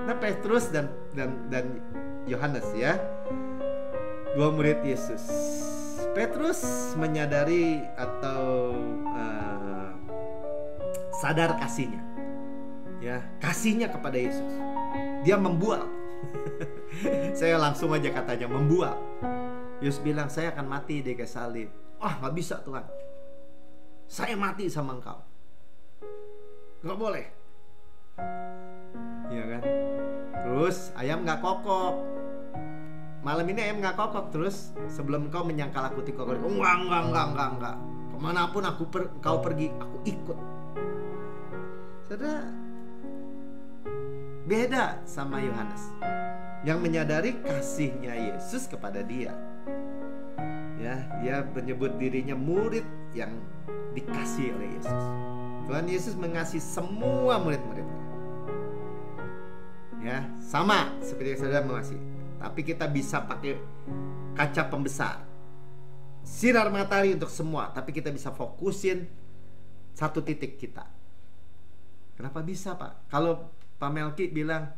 Nah, Petrus dan Yohanes ya, dua murid Yesus. Petrus menyadari atau sadar kasihnya, ya, kasihnya kepada Yesus. Dia membual. Saya langsung aja katanya membual. Yesus bilang, saya akan mati di kayu salib. Wah, nggak bisa Tuhan, saya mati sama engkau, nggak boleh, ya kan? Terus ayam nggak kokok. Malam ini ayam nggak kokok. Terus sebelum engkau menyangkal aku tikok, enggak. Kemanapun kau pergi, aku ikut. Saudara, beda sama Yohanes yang menyadari kasihnya Yesus kepada dia. Ya, dia menyebut dirinya murid yang dikasihi oleh Yesus. Tuhan Yesus mengasihi semua murid-muridnya. Ya, sama seperti yang saudara mengasihi. Tapi kita bisa pakai kaca pembesar, sinar matahari untuk semua, tapi kita bisa fokusin satu titik kita. Kenapa bisa, Pak? Kalau Pak Melki bilang,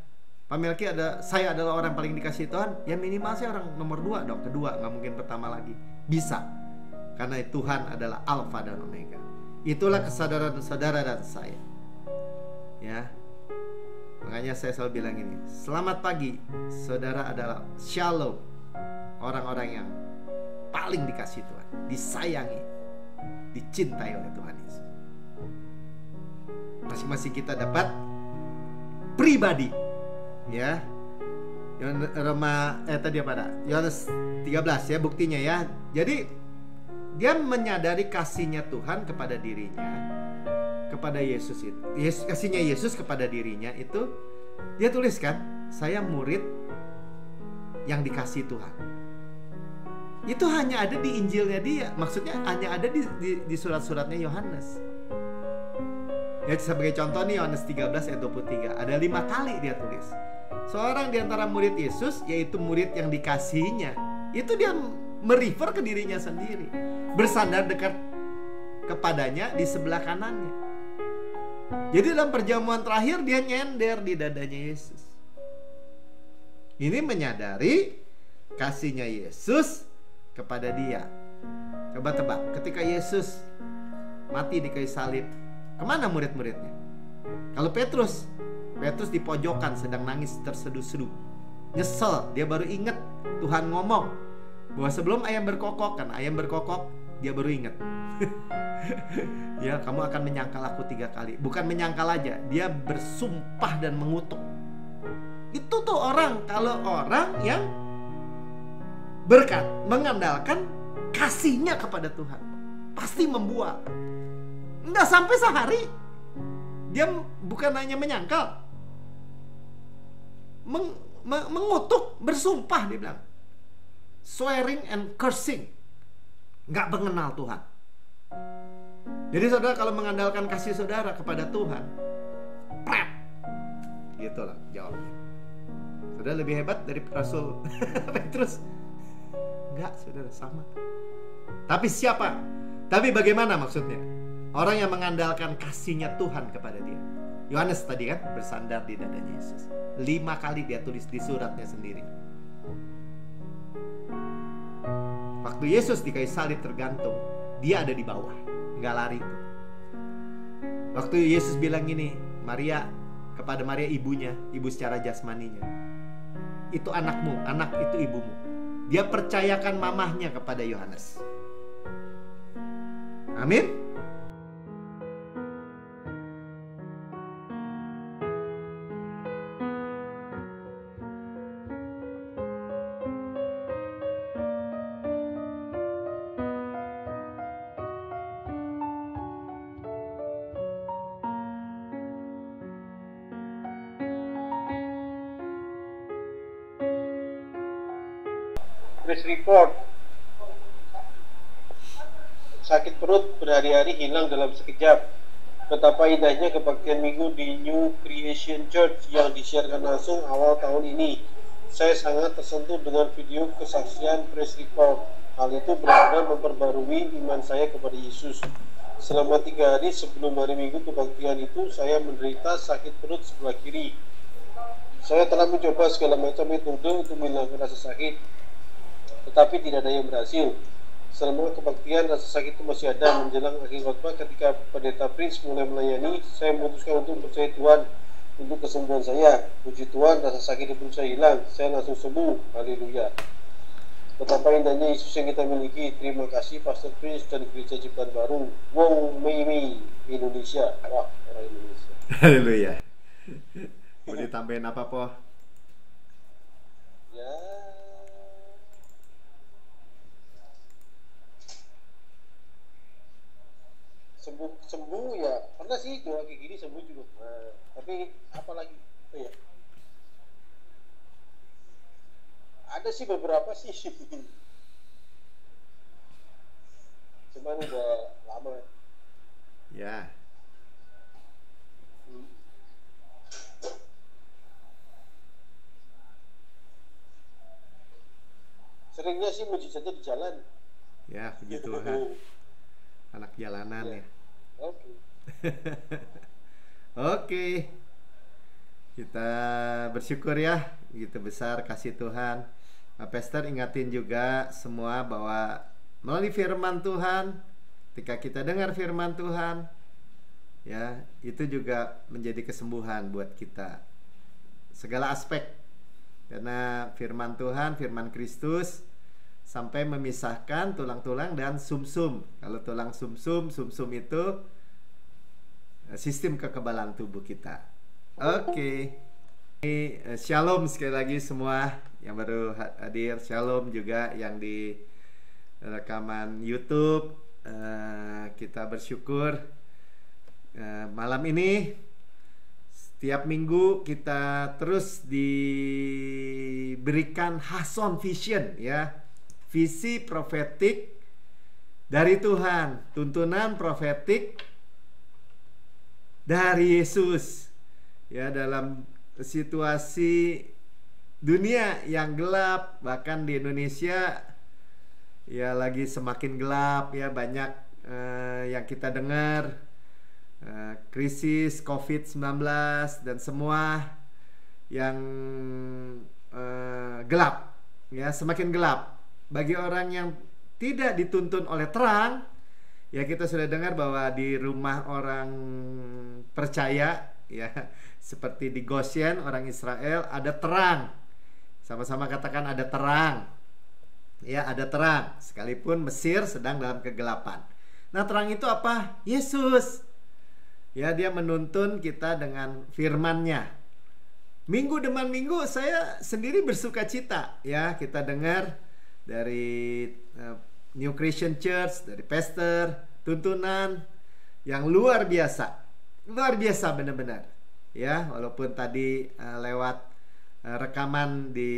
Pak Melki saya adalah orang paling dikasihi Tuhan, ya minimal saya orang nomor 2 dong, kedua, nggak mungkin pertama lagi. Bisa, karena Tuhan adalah Alfa dan Omega. Itulah kesadaran saudara dan saya. Ya, makanya saya selalu bilang ini, selamat pagi, saudara adalah shalom, orang-orang yang paling dikasihi Tuhan, disayangi, dicintai oleh Tuhan Yesus. Masing-masing kita dapat pribadi, ya. Yohanes 13 ya buktinya ya. Jadi dia menyadari kasihnya Tuhan kepada dirinya, kepada Yesus itu. Kasihnya Yesus kepada dirinya itu dia tuliskan, saya murid yang dikasihi Tuhan. Itu hanya ada di Injilnya dia. Maksudnya hanya ada di surat-suratnya Yohanes. Ya, sebagai contoh nih, Yohanes 13 ayat 23, ada 5 kali dia tulis seorang di antara murid Yesus, yaitu murid yang dikasihinya. Itu dia merefer ke dirinya sendiri, bersandar dekat kepadanya di sebelah kanannya. Jadi dalam perjamuan terakhir dia nyender di dadanya Yesus. Ini menyadari kasihnya Yesus kepada dia. Coba tebak, ketika Yesus mati di kayu salib, kemana murid-muridnya? Kalau Petrus di pojokan sedang nangis terseduh-seduh, nyesel. Dia baru ingat Tuhan ngomong bahwa sebelum ayam berkokok, kan ayam berkokok, dia baru ingat. Ya, kamu akan menyangkal aku 3 kali. Bukan menyangkal aja, dia bersumpah dan mengutuk. Itu tuh kalau orang yang berkat, mengandalkan kasihnya kepada Tuhan, pasti membual. Nggak sampai sehari dia bukan hanya menyangkal, mengutuk, bersumpah. Dia bilang swearing and cursing, nggak mengenal Tuhan. Jadi saudara, kalau mengandalkan kasih saudara kepada Tuhan, prep, gitulah jawabnya. Saudara lebih hebat dari Rasul Petrus? Enggak, saudara, sama. Tapi siapa? Tapi bagaimana maksudnya? Orang yang mengandalkan kasihnya Tuhan kepada dia. Yohanes tadi kan bersandar di dadanya Yesus. 5 kali dia tulis di suratnya sendiri. Waktu Yesus di kayu salib tergantung, dia ada di bawah, nggak lari. Waktu Yesus bilang gini, Maria, kepada Maria ibunya, ibu secara jasmaninya, itu anakmu, anak itu ibumu. Dia percayakan mamahnya kepada Yohanes. Amin. Press report. Sakit perut berhari-hari hilang dalam sekejap. Betapa indahnya kebaktian minggu di New Creation Church yang disiarkan langsung awal tahun ini. Saya sangat tersentuh dengan video kesaksian press report. Hal itu benar-benar memperbarui iman saya kepada Yesus. Selama 3 hari sebelum hari Minggu kebaktian itu, saya menderita sakit perut sebelah kiri. Saya telah mencoba segala macam metode untuk menghilangkan rasa sakit, tetapi tidak ada yang berhasil. Selama kebaktian, rasa sakit itu masih ada. Menjelang akhir khotbah, ketika Pendeta Prince mulai melayani, saya memutuskan untuk percaya Tuhan untuk kesembuhan saya. Puji Tuhan, rasa sakit di perut saya hilang. Saya langsung sembuh. Haleluya. Betapa indahnya Yesus yang kita miliki. Terima kasih Pastor Prince dan Gereja Ciptaan Baru, Wong Mei Mei, Indonesia. Wah, orang Indonesia. Haleluya. Mau ditambahin apa, Po? Ya, sembuh ya. Pernah sih doa kayak gini sembuh juga. Nah, tapi apalagi apa ya? Ada sih beberapa sih. Cuman udah lama. Ya. Seringnya sih mujizatnya di jalan. Ya, puji Tuhan. Anak jalanan ya. Oke. Oke. Kita bersyukur ya, begitu besar kasih Tuhan. Pastor ingatin juga semua bahwa melalui firman Tuhan, ketika kita dengar firman Tuhan, ya, itu juga menjadi kesembuhan buat kita. Segala aspek. Karena firman Tuhan, firman Kristus sampai memisahkan tulang-tulang dan sumsum. Kalau tulang sumsum itu sistem kekebalan tubuh kita. Oke. Shalom sekali lagi semua yang baru hadir. Shalom juga yang di rekaman YouTube. Kita bersyukur malam ini setiap minggu kita terus diberikan Hason Vision, ya, visi profetik dari Tuhan, tuntunan profetik dari Yesus, ya, dalam situasi dunia yang gelap, bahkan di Indonesia ya lagi semakin gelap, ya, banyak yang kita dengar. Krisis COVID-19 dan semua yang gelap, ya, semakin gelap. Bagi orang yang tidak dituntun oleh terang, ya, kita sudah dengar bahwa di rumah orang percaya, ya, seperti di Goshen orang Israel ada terang. Sama-sama katakan ada terang. Ya, ada terang, sekalipun Mesir sedang dalam kegelapan. Nah, terang itu apa? Yesus. Ya, dia menuntun kita dengan firman-Nya. Minggu demi minggu saya sendiri bersuka cita, ya, kita dengar dari New Christian Church, dari pastor, tuntunan yang luar biasa benar-benar, ya, walaupun tadi lewat rekaman di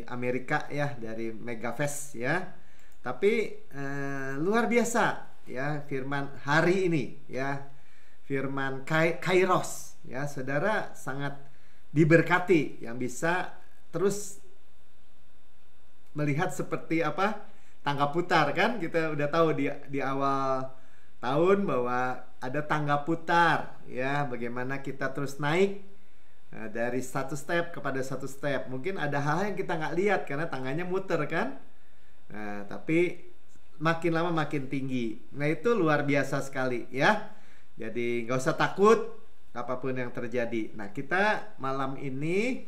Amerika, ya, dari Megafest, ya, tapi luar biasa, ya, firman hari ini, ya, firman Kairos, ya, saudara sangat diberkati yang bisa terus melihat seperti apa tangga putar, kan, kita udah tahu di awal tahun bahwa ada tangga putar, ya, bagaimana kita terus naik dari satu step kepada satu step. Mungkin ada hal yang kita nggak lihat karena tangganya muter, kan, tapi makin lama makin tinggi. Nah, itu luar biasa sekali, ya. Jadi nggak usah takut apapun yang terjadi. Nah, kita malam ini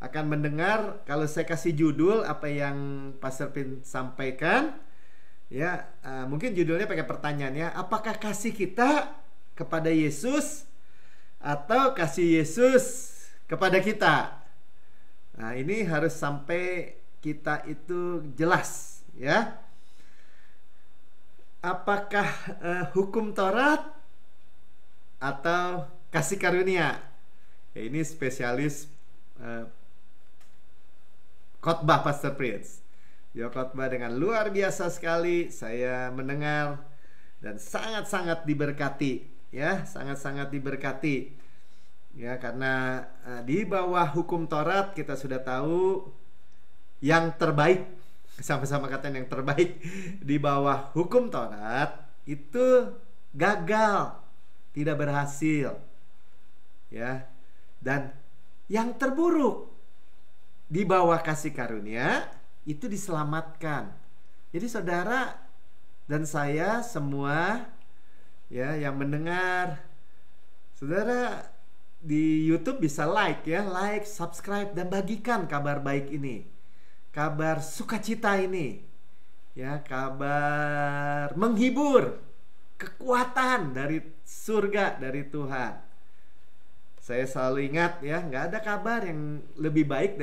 akan mendengar, kalau saya kasih judul apa yang Pastor Pin sampaikan, ya, mungkin judulnya pakai pertanyaan, ya, apakah kasih kita kepada Yesus atau kasih Yesus kepada kita? Nah, ini harus sampai kita itu jelas, ya. Apakah hukum Taurat atau kasih karunia? Ya, ini spesialis khotbah Pastor Prince. Dia khotbah dengan luar biasa sekali. Saya mendengar dan sangat-sangat diberkati, ya, sangat-sangat diberkati, ya, karena di bawah hukum Taurat kita sudah tahu yang terbaik, sama-sama katakan yang terbaik, di bawah hukum Taurat itu gagal, tidak berhasil, ya, dan yang terburuk. Di bawah kasih karunia itu diselamatkan. Jadi saudara dan saya semua ya yang mendengar, saudara di YouTube bisa like, subscribe dan bagikan kabar baik ini, kabar sukacita ini, ya, kabar menghibur, kekuatan dari surga, dari Tuhan. Saya selalu ingat ya, nggak ada kabar yang lebih baik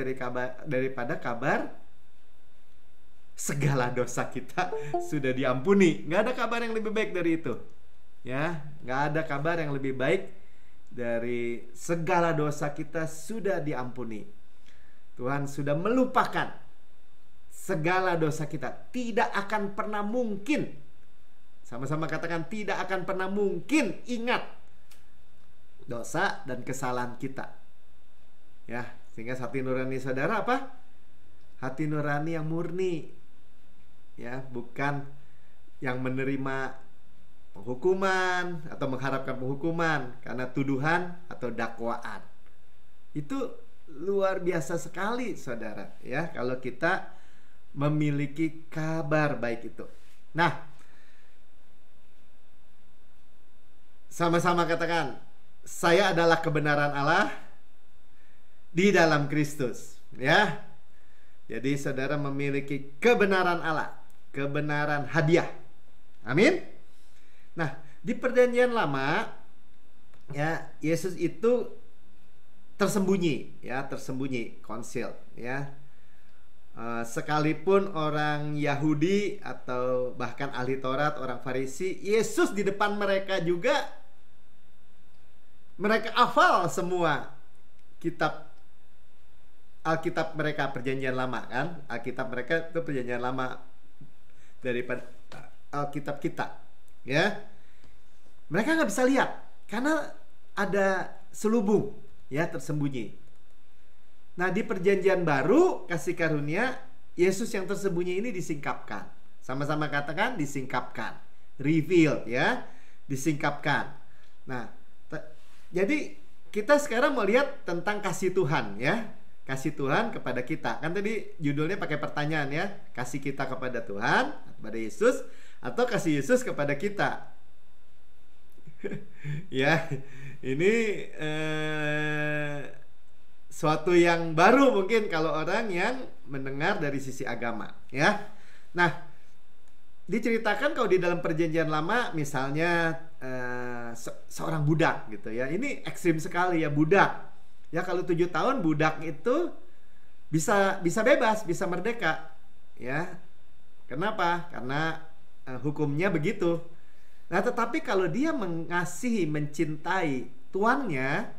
daripada kabar segala dosa kita sudah diampuni. Nggak ada kabar yang lebih baik dari itu. Ya, nggak ada kabar yang lebih baik dari segala dosa kita sudah diampuni. Tuhan sudah melupakan segala dosa kita. Tidak akan pernah mungkin, sama-sama katakan, tidak akan pernah mungkin ingat dosa dan kesalahan kita. Ya, sehingga hati nurani saudara apa? Hati nurani yang murni. Ya, bukan yang menerima penghukuman atau mengharapkan penghukuman karena tuduhan atau dakwaan. Itu luar biasa sekali saudara, ya, kalau kita memiliki kabar baik itu. Nah, sama-sama katakan, saya adalah kebenaran Allah di dalam Kristus, ya. Jadi saudara memiliki kebenaran Allah, kebenaran hadiah. Amin. Nah, di Perjanjian Lama, ya, Yesus itu tersembunyi, ya, tersembunyi, konsil, ya. Sekalipun orang Yahudi atau bahkan ahli Taurat, orang Farisi, Yesus di depan mereka juga, mereka hafal semua kitab Alkitab mereka, Perjanjian Lama, kan? Alkitab mereka itu Perjanjian Lama daripada Alkitab kita, ya. Mereka nggak bisa lihat karena ada selubung, ya, tersembunyi. Nah, di Perjanjian Baru kasih karunia, Yesus yang tersembunyi ini disingkapkan. Sama-sama katakan, disingkapkan, reveal, ya, disingkapkan. Nah, jadi kita sekarang mau lihat tentang kasih Tuhan, ya. Kasih Tuhan kepada kita. Kan tadi judulnya pakai pertanyaan, ya. Kasih kita kepada Tuhan, kepada Yesus, atau kasih Yesus kepada kita. Ya, ini suatu yang baru mungkin kalau orang yang mendengar dari sisi agama, ya. Nah, diceritakan kalau di dalam Perjanjian Lama misalnya seorang budak gitu, ya. Ini ekstrim sekali, ya, budak. Ya, kalau 7 tahun budak itu bisa bebas, bisa merdeka, ya. Kenapa? Karena hukumnya begitu. Nah, tetapi kalau dia mengasihi, mencintai tuannya,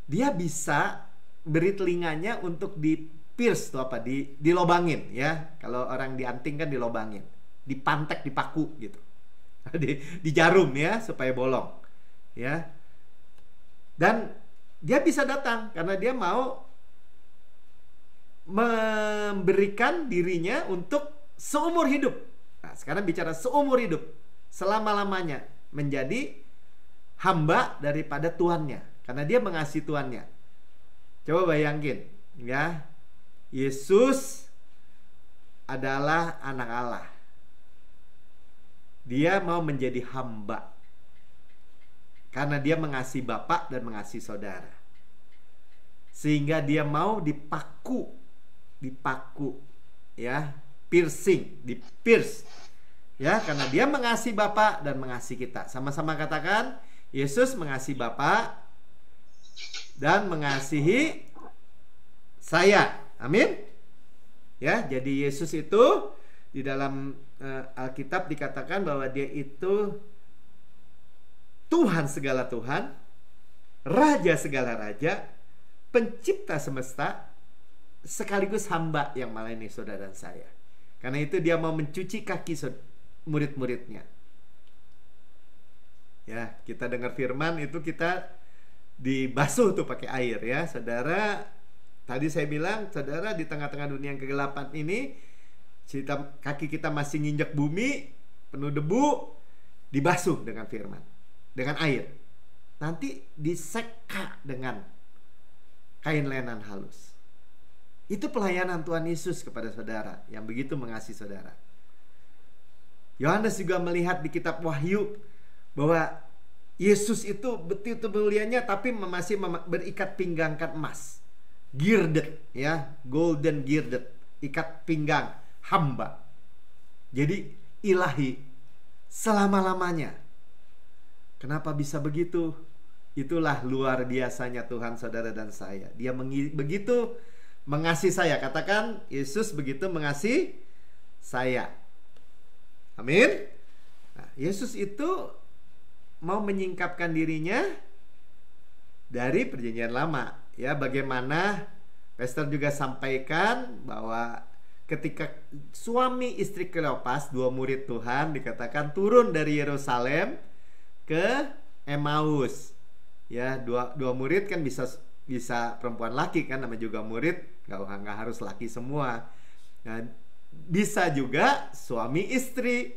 dia bisa beri telinganya untuk di-pierce tuh apa? Dilobangin, ya. Kalau orang dianting kan dilobangin, dipantek, dipaku gitu. Di jarum, ya, supaya bolong, ya. Dan dia bisa datang karena dia mau memberikan dirinya untuk seumur hidup. Nah, sekarang bicara seumur hidup, selama-lamanya menjadi hamba daripada tuannya karena dia mengasihi tuannya. Coba bayangin, ya, Yesus adalah anak Allah. Dia mau menjadi hamba karena dia mengasihi Bapa dan mengasihi saudara, sehingga dia mau dipaku, ya, piercing, di-pierce, ya, karena dia mengasihi Bapa dan mengasihi kita. Sama-sama katakan, Yesus mengasihi Bapa dan mengasihi saya. Amin. Ya, jadi Yesus itu di dalam Alkitab dikatakan bahwa dia itu Tuhan segala Tuhan, Raja segala Raja, Pencipta semesta, sekaligus hamba yang melayani saudara dan saya. Karena itu dia mau mencuci kaki murid-muridnya. Ya, kita dengar firman itu kita dibasuh tuh pakai air, ya. Saudara, tadi saya bilang, saudara, di tengah-tengah dunia yang kegelapan ini, kaki kita masih nginjek bumi, penuh debu, dibasuh dengan firman, dengan air. Nanti diseka dengan kain lenan halus. Itu pelayanan Tuhan Yesus kepada saudara yang begitu mengasihi saudara. Yohanes juga melihat di kitab Wahyu bahwa Yesus itu betul-betul mulianya, tapi masih berikat pinggangkan emas, girded, ya, golden girded, ikat pinggang hamba. Jadi ilahi selama-lamanya. Kenapa bisa begitu? Itulah luar biasanya Tuhan, saudara dan saya. Dia begitu mengasihi saya. Katakan, Yesus begitu mengasihi saya. Amin. Nah, Yesus itu mau menyingkapkan dirinya dari perjanjian lama. Ya, bagaimana Pastor juga sampaikan bahwa ketika suami istri Kleopas, dua murid Tuhan, dikatakan turun dari Yerusalem ke Emmaus. Ya, dua murid kan bisa perempuan laki kan, namanya juga murid, nggak harus laki semua. Nah, bisa juga suami istri.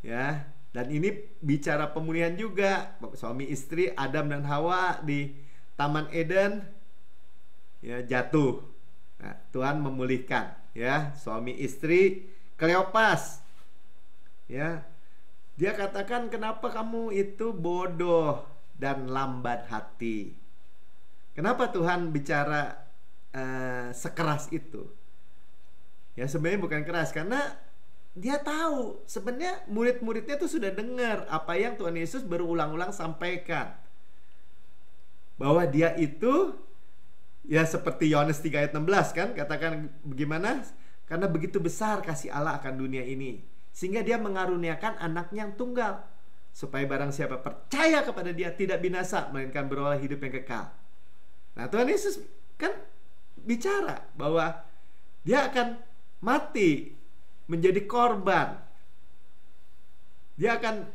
Ya, dan ini bicara pemulihan juga. Suami istri Adam dan Hawa di Taman Eden, ya, jatuh. Nah, Tuhan memulihkan, ya, suami istri Kleopas. Ya, dia katakan, kenapa kamu itu bodoh dan lambat hati? Kenapa Tuhan bicara sekeras itu? Ya, sebenarnya bukan keras, karena dia tahu sebenarnya murid-muridnya tuh sudah dengar apa yang Tuhan Yesus berulang-ulang sampaikan, bahwa dia itu, ya, seperti Yohanes 3 ayat 16 kan, katakan bagaimana? Karena begitu besar kasih Allah akan dunia ini, sehingga dia mengaruniakan anaknya yang tunggal, supaya barang siapa percaya kepada dia tidak binasa, melainkan beroleh hidup yang kekal. Nah, Tuhan Yesus kan bicara bahwa dia akan mati, menjadi korban. Dia akan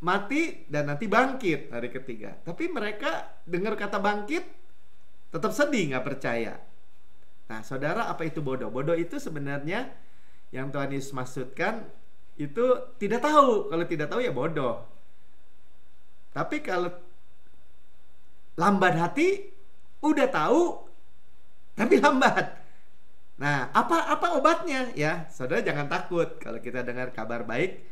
mati dan nanti bangkit hari ketiga. Tapi mereka dengar kata bangkit, tetap sedih, nggak percaya. Nah, saudara, apa itu bodoh? Bodoh itu sebenarnya yang Tuhan Yesus maksudkan itu tidak tahu. Kalau tidak tahu ya bodoh. Tapi kalau lambat hati, udah tahu tapi lambat. Nah, apa obatnya? Ya, saudara jangan takut. Kalau kita dengar kabar baik,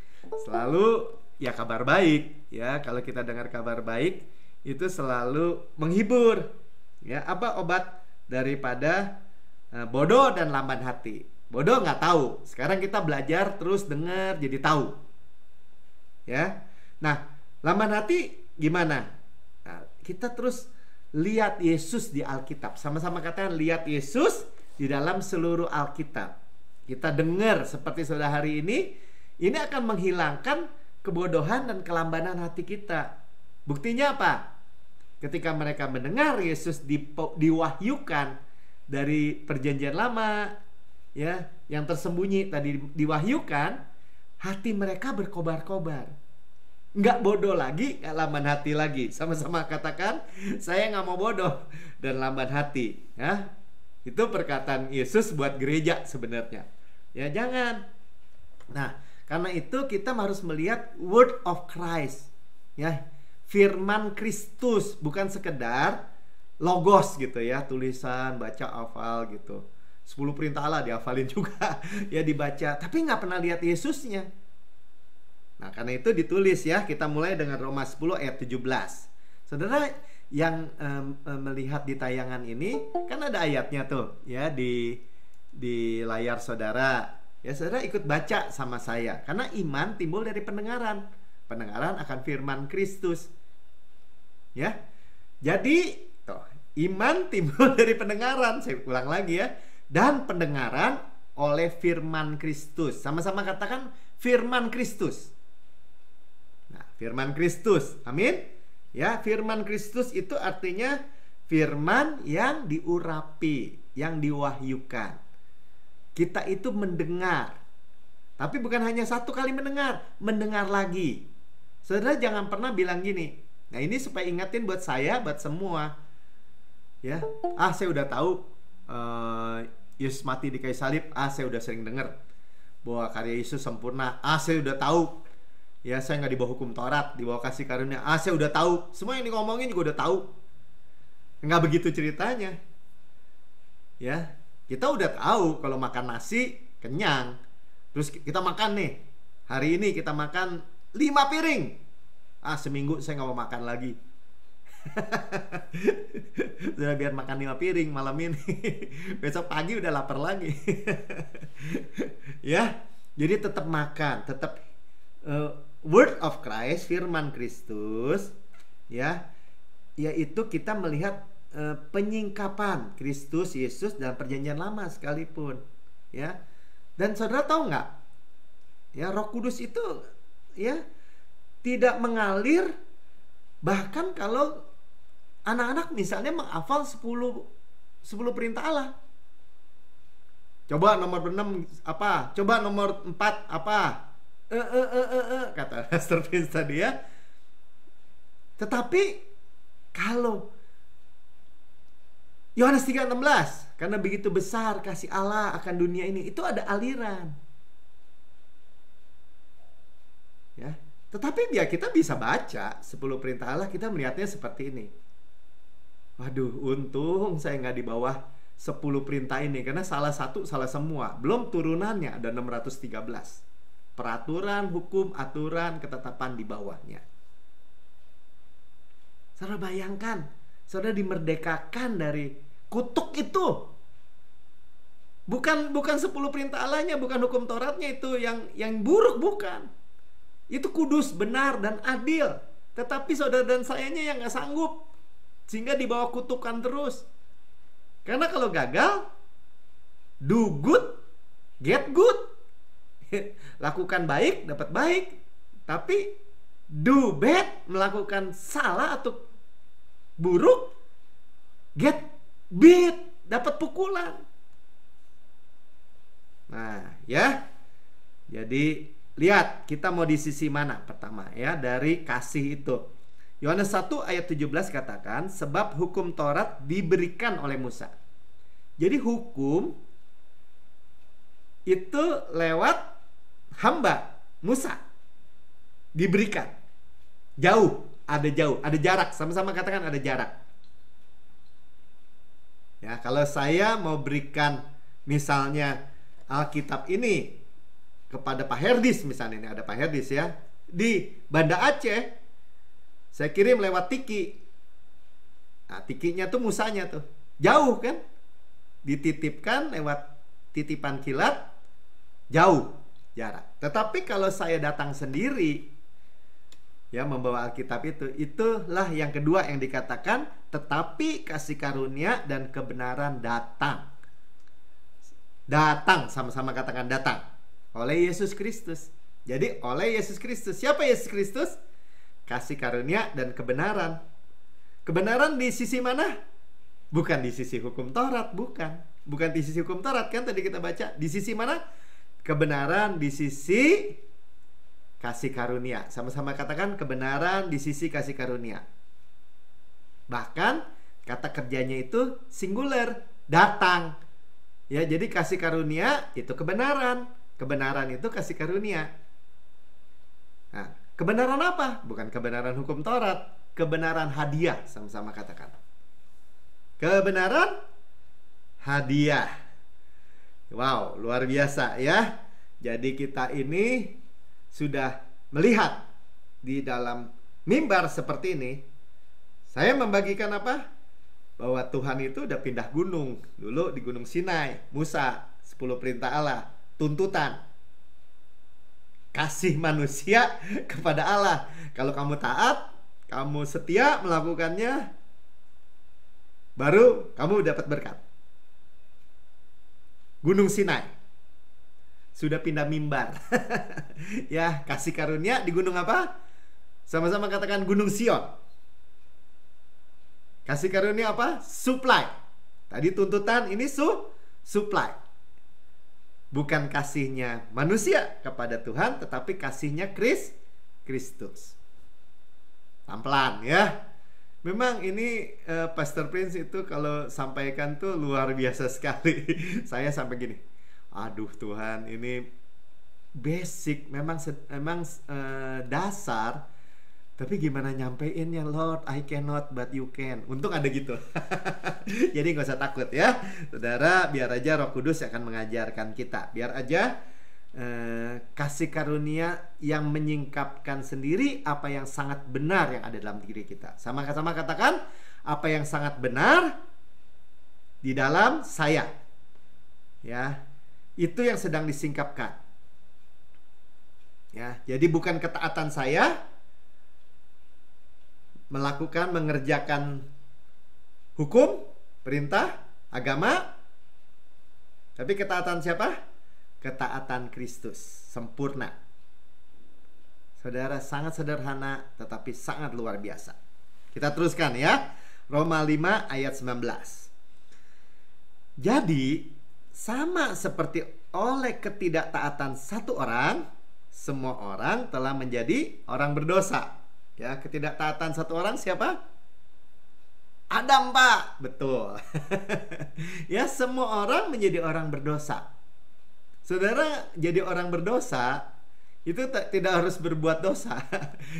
selalu ya kabar baik. Ya, kalau kita dengar kabar baik, itu selalu menghibur. Ya, apa obat daripada bodoh dan lambat hati? Bodoh nggak tahu. Sekarang kita belajar terus dengar jadi tahu. Ya, nah, lambat hati gimana? Nah, kita terus lihat Yesus di Alkitab. Sama-sama katakan, lihat Yesus di dalam seluruh Alkitab. Kita dengar seperti saudara hari ini akan menghilangkan kebodohan dan kelambanan hati kita. Buktinya apa? Ketika mereka mendengar Yesus diwahyukan dari perjanjian lama, ya, yang tersembunyi tadi diwahyukan, hati mereka berkobar-kobar. Nggak bodoh lagi, nggak lamban hati lagi. Sama-sama katakan, saya nggak mau bodoh dan lamban hati. Ya, itu perkataan Yesus buat gereja sebenarnya. Ya, jangan. Nah, karena itu kita harus melihat word of Christ. Ya, firman Kristus, bukan sekedar logos gitu ya, tulisan, baca, hafal gitu. 10 perintah Allah dihafalin juga, ya dibaca, tapi nggak pernah lihat Yesusnya. Nah, karena itu ditulis ya. Kita mulai dengan Roma 10 ayat 17. Saudara yang melihat di tayangan ini, kan ada ayatnya tuh ya di layar saudara. Ya, saudara ikut baca sama saya. Karena iman timbul dari pendengaran. Pendengaran akan firman Kristus. Ya. Jadi, tuh, iman timbul dari pendengaran. Saya ulang lagi ya. Dan pendengaran oleh firman Kristus. Sama-sama katakan firman Kristus. Nah, firman Kristus. Amin. Ya, firman Kristus itu artinya firman yang diurapi, yang diwahyukan. Kita itu mendengar. Tapi bukan hanya satu kali mendengar lagi. Saudara jangan pernah bilang gini. Nah, ini supaya ingatin buat saya, buat semua. Ya, saya udah tahu Yesus mati di kayu salib. Saya udah sering dengar bahwa karya Yesus sempurna. Saya udah tahu. Ya, saya nggak di bawah hukum Taurat, di bawah kasih karunia. Saya udah tahu. Semua yang ngomongin juga udah tahu. Nggak begitu ceritanya. Ya, kita udah tahu kalau makan nasi kenyang. Terus kita makan nih. Hari ini kita makan 5 piring. Seminggu saya nggak mau makan lagi. Sudah biar makan 5 piring malam ini. Besok pagi udah lapar lagi. Ya, jadi tetap makan, tetap word of Christ, firman Kristus, ya, yaitu kita melihat penyingkapan Kristus Yesus dalam perjanjian lama sekalipun, ya. Dan saudara tahu nggak, ya, Roh Kudus itu, ya, tidak mengalir bahkan kalau anak-anak misalnya menghafal 10 perintah Allah. Coba nomor 6 apa? Coba nomor 4 apa? Kata Pastor Prince tadi, ya. Tetapi kalau Yohanes 3:16, karena begitu besar kasih Allah akan dunia ini, itu ada aliran. Ya. Tetapi ya kita bisa baca 10 perintah Allah, kita melihatnya seperti ini. Waduh, untung saya nggak di bawah 10 perintah ini, karena salah satu salah semua. Belum turunannya ada 613. Peraturan, hukum, aturan, ketetapan di bawahnya. Saudara bayangkan, saudara dimerdekakan dari kutuk itu. Bukan 10 perintah Allahnya, bukan hukum Tauratnya itu yang buruk, bukan. Itu kudus, benar, dan adil. Tetapi saudara dan sayanya yang gak sanggup, sehingga dibawa kutukan terus. Karena kalau gagal, do good, get good. Lakukan baik, dapat baik. Tapi do bad, melakukan salah atau buruk, get beat, dapat pukulan. Nah, ya. Jadi lihat, kita mau di sisi mana pertama, ya, dari kasih itu. Yohanes 1 ayat 17 katakan, sebab hukum Taurat diberikan oleh Musa. Jadi hukum itu lewat hamba Musa diberikan. Jauh, ada jarak, sama-sama katakan ada jarak. Ya, kalau saya mau berikan misalnya Alkitab ini kepada Pak Herdis, misalnya ini ada Pak Herdis, ya, di Banda Aceh, saya kirim lewat Tiki. Nah, Tikinya tuh Musanya tuh jauh kan, dititipkan lewat titipan kilat, jauh jarak. Tetapi kalau saya datang sendiri, ya, membawa Alkitab itulah yang kedua yang dikatakan, tetapi kasih karunia dan kebenaran datang, sama-sama katakan datang, oleh Yesus Kristus. Jadi oleh Yesus Kristus. Siapa Yesus Kristus? Kasih karunia dan kebenaran. Kebenaran di sisi mana? Bukan di sisi hukum Taurat, bukan di sisi hukum Taurat, kan tadi kita baca. Di sisi mana? Kebenaran di sisi kasih karunia. Sama-sama katakan kebenaran di sisi kasih karunia. Bahkan kata kerjanya itu singular, datang. Ya, jadi kasih karunia itu kebenaran. Kebenaran itu kasih karunia. Nah, kebenaran apa? Bukan kebenaran hukum Taurat, kebenaran hadiah. Sama-sama katakan kebenaran hadiah. Wow, luar biasa, ya. Jadi kita ini sudah melihat di dalam mimbar seperti ini. Saya membagikan apa? Bahwa Tuhan itu udah pindah gunung. Dulu di Gunung Sinai, Musa, 10 perintah Allah, tuntutan, kasih manusia kepada Allah. Kalau kamu taat, kamu setia melakukannya, baru kamu dapat berkat. Gunung Sinai sudah pindah mimbar. Ya, kasih karunia di gunung apa? Sama-sama katakan Gunung Sion. Kasih karunia apa? Supply. Tadi tuntutan, ini supply. Bukan kasihnya manusia kepada Tuhan, tetapi kasihnya Kristus. Pelan-pelan, ya. Memang ini Pastor Prince itu kalau sampaikan tuh luar biasa sekali. Saya sampai gini, aduh Tuhan, ini basic, memang dasar. Tapi gimana nyampeinnya, Lord, I cannot but you can. Untung ada gitu. Jadi nggak usah takut ya, saudara. Biar aja Roh Kudus akan mengajarkan kita. Biar aja kasih karunia yang menyingkapkan sendiri apa yang sangat benar yang ada dalam diri kita. Sama-sama katakan, apa yang sangat benar di dalam saya. Ya, itu yang sedang disingkapkan. Ya, jadi bukan ketaatan saya melakukan, mengerjakan hukum, perintah, agama. Tapi ketaatan siapa? Ketaatan Kristus, sempurna. Saudara, sangat sederhana tetapi sangat luar biasa. Kita teruskan ya. Roma 5 ayat 19. Jadi, sama seperti oleh ketidaktaatan satu orang, semua orang telah menjadi orang berdosa. Ya, ketidaktaatan satu orang siapa? Adam, Pak. Betul. Ya, semua orang menjadi orang berdosa. Saudara, jadi orang berdosa itu tidak harus berbuat dosa.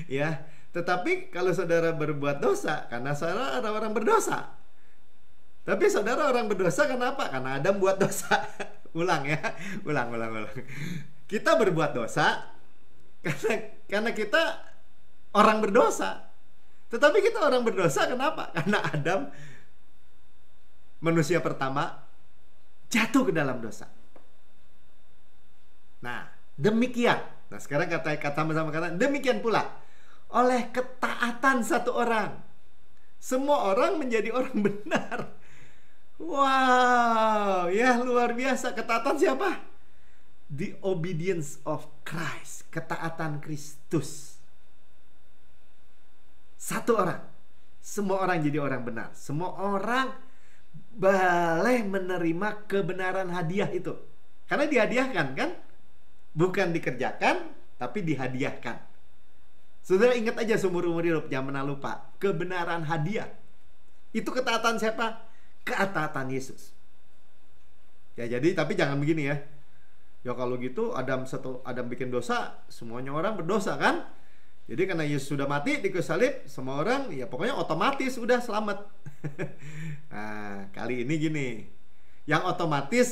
Ya, tetapi kalau saudara berbuat dosa, karena saudara ada orang berdosa. Tapi saudara orang berdosa kenapa? Karena Adam buat dosa. Ulang ya, ulang. Kita berbuat dosa karena kita orang berdosa. Tetapi kita orang berdosa kenapa? Karena Adam, manusia pertama, jatuh ke dalam dosa. Nah, demikian. Nah, sekarang kata sama-sama kata, demikian pula oleh ketaatan satu orang, semua orang menjadi orang benar. Wow, ya luar biasa. Ketaatan siapa? The obedience of Christ, ketaatan Kristus. Satu orang, semua orang jadi orang benar. Semua orang boleh menerima kebenaran hadiah itu. Karena dihadiahkan kan? Bukan dikerjakan, tapi dihadiahkan. Saudara ingat aja seumur-umur hidup, jangan pernah lupa. Kebenaran hadiah. Itu ketaatan siapa? Ketaatan Yesus. Ya jadi, tapi jangan begini ya. Ya kalau gitu Adam bikin dosa, semuanya orang berdosa kan? Jadi karena Yesus sudah mati di kayu salib, semua orang ya pokoknya otomatis udah selamat. Nah, kali ini gini. Yang otomatis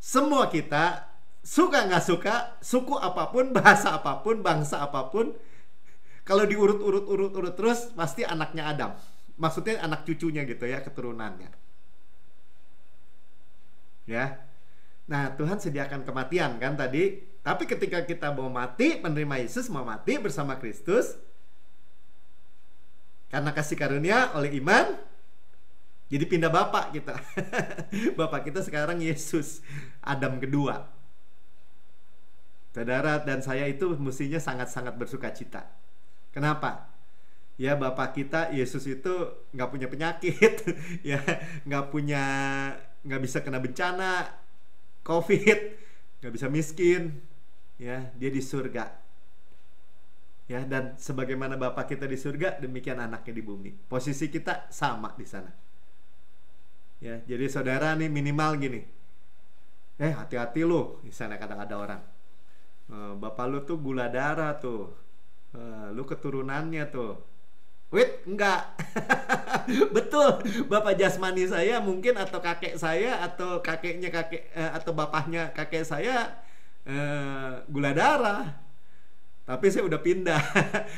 semua kita, suka nggak suka, suku apapun, bahasa apapun, bangsa apapun, kalau diurut terus pasti anaknya Adam. Maksudnya anak cucunya gitu ya, keturunannya. Ya. Nah, Tuhan sediakan kematian kan tadi. Tapi ketika kita mau mati, menerima Yesus, mau mati bersama Kristus, karena kasih karunia oleh iman, jadi pindah bapak kita. Bapak kita sekarang Yesus, Adam kedua. Saudara dan saya itu mestinya sangat-sangat bersuka cita. Kenapa? Ya bapak kita Yesus itu nggak punya penyakit, ya nggak bisa kena bencana, COVID, nggak bisa miskin, ya dia di surga, ya dan sebagaimana bapak kita di surga, demikian anaknya di bumi. Posisi kita sama di sana. Ya jadi saudara nih minimal gini, hati-hati lu, di sana kadang ada orang. Bapak lu tuh gula darah tuh, lu keturunannya tuh. Wait, enggak. Betul, bapak jasmani saya mungkin, atau kakek saya, atau kakeknya atau bapaknya kakek saya gula darah. Tapi saya udah pindah.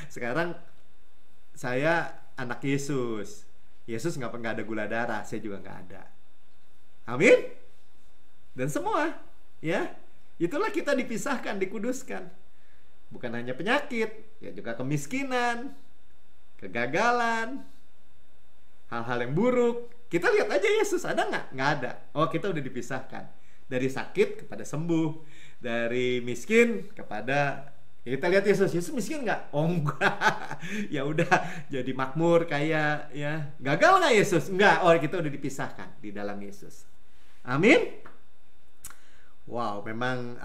Sekarang saya anak Yesus. Yesus nggak ada gula darah, saya juga nggak ada. Amin. Dan semua, ya. Itulah kita dipisahkan, dikuduskan. Bukan hanya penyakit, ya juga kemiskinan, kegagalan, hal-hal yang buruk. Kita lihat aja Yesus, ada nggak? Nggak ada. Oh, kita udah dipisahkan. Dari sakit kepada sembuh. Dari miskin kepada... Ya, kita lihat Yesus miskin nggak? Oh enggak. Ya udah jadi makmur, kaya, ya. Gagal nggak Yesus? Enggak. Oh, kita udah dipisahkan di dalam Yesus. Amin. Wow, memang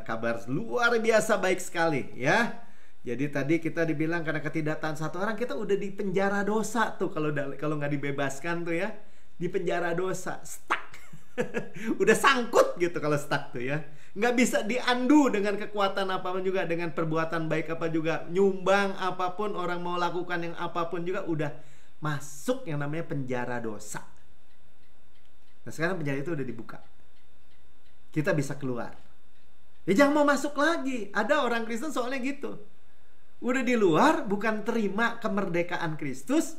kabar luar biasa baik sekali ya. Jadi tadi kita dibilang karena ketidaktaatan satu orang, kita udah di penjara dosa tuh, kalau nggak dibebaskan tuh ya, di penjara dosa, stuck. Udah sangkut gitu kalau stuck tuh ya. Nggak bisa diandu dengan kekuatan apapun juga, dengan perbuatan baik apa juga, nyumbang apapun, orang mau lakukan yang apapun juga, udah masuk yang namanya penjara dosa. Nah sekarang penjara itu udah dibuka, kita bisa keluar. Ya jangan mau masuk lagi. Ada orang Kristen soalnya gitu, udah di luar, bukan terima kemerdekaan Kristus,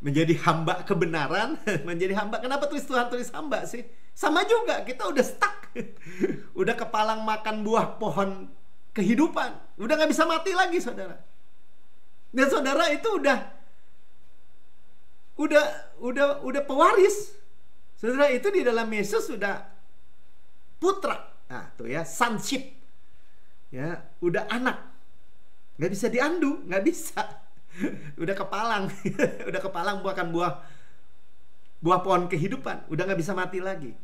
menjadi hamba kebenaran, menjadi hamba. Kenapa Tuhan tulis hamba sih? Sama juga, kita udah stuck. Udah kepalang makan buah pohon kehidupan, udah gak bisa mati lagi, saudara. Dan saudara itu udah pewaris. Saudara itu di dalam Yesus sudah putra. Nah tuh ya, sonship. Ya, udah anak. Gak bisa diandu, gak bisa. Udah kepalang. Udah kepalang makan buah pohon kehidupan, udah gak bisa mati lagi.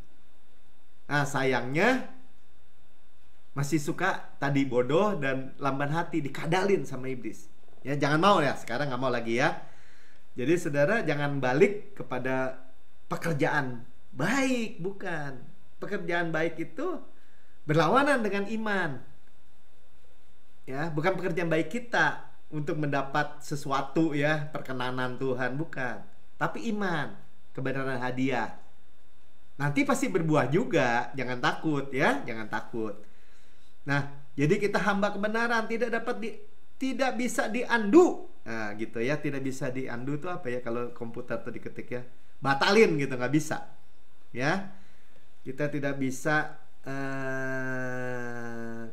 Nah sayangnya masih suka tadi bodoh dan lamban hati, dikadalin sama iblis. Ya jangan mau ya, sekarang gak mau lagi ya. Jadi saudara jangan balik kepada pekerjaan baik, bukan. Pekerjaan baik itu berlawanan dengan iman. Ya, bukan pekerjaan baik kita untuk mendapat sesuatu ya, perkenanan Tuhan, bukan. Tapi iman, kebenaran hadiah. Nanti pasti berbuah juga, jangan takut ya, jangan takut. Nah, jadi kita hamba kebenaran, tidak bisa diandu. Nah, gitu ya, tidak bisa diandu itu apa ya kalau komputer tuh diketik ya? Batalin gitu, nggak bisa. Ya. Kita tidak bisa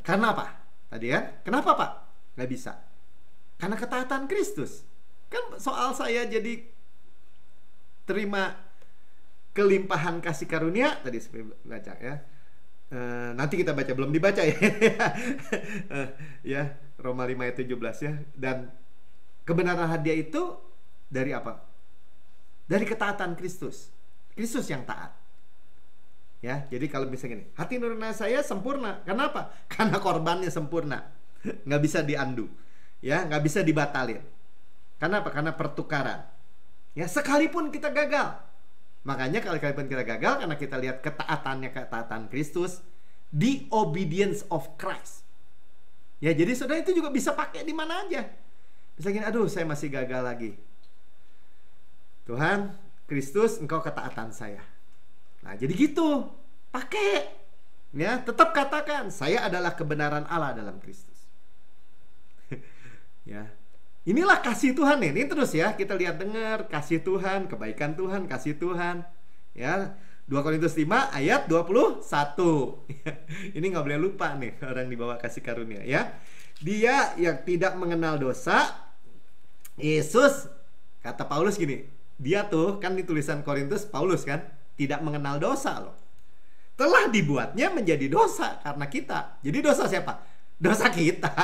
karena apa? Tadi kan? Kenapa, Pak? Nggak bisa. Karena ketaatan Kristus. Kan soal saya jadi terima kelimpahan kasih karunia tadi saya baca ya. Nanti kita baca, belum dibaca ya. Ya, Roma 5 ayat 17 ya. Dan kebenaran hadiah itu dari apa? Dari ketaatan Kristus. Kristus yang taat. Ya, jadi kalau misalnya gini, hati nurani saya sempurna. Kenapa? Karena korbannya sempurna. Nggak bisa diandu. Ya, nggak bisa dibatalin. Kenapa? Karena pertukaran. Ya, sekalipun kita gagal. Makanya kalaupun kita gagal, karena kita lihat ketaatan Kristus, the obedience of Christ. Ya, jadi saudara itu juga bisa pakai di mana aja. Misalnya, aduh saya masih gagal lagi. Tuhan, Kristus, engkau ketaatan saya. Nah, jadi gitu. Pakai. Ya, tetap katakan, saya adalah kebenaran Allah dalam Kristus. Ya. Inilah kasih Tuhan nih. Ini terus ya, kita lihat dengar kasih Tuhan, kebaikan Tuhan, kasih Tuhan. Ya, 2 Korintus 5 ayat 21. Ini nggak boleh lupa nih orang dibawa kasih karunia ya. Dia yang tidak mengenal dosa, Yesus, kata Paulus gini, dia tuh kan di tulisan Korintus Paulus kan, tidak mengenal dosa loh. Telah dibuatnya menjadi dosa karena kita. Jadi dosa siapa? Dosa kita.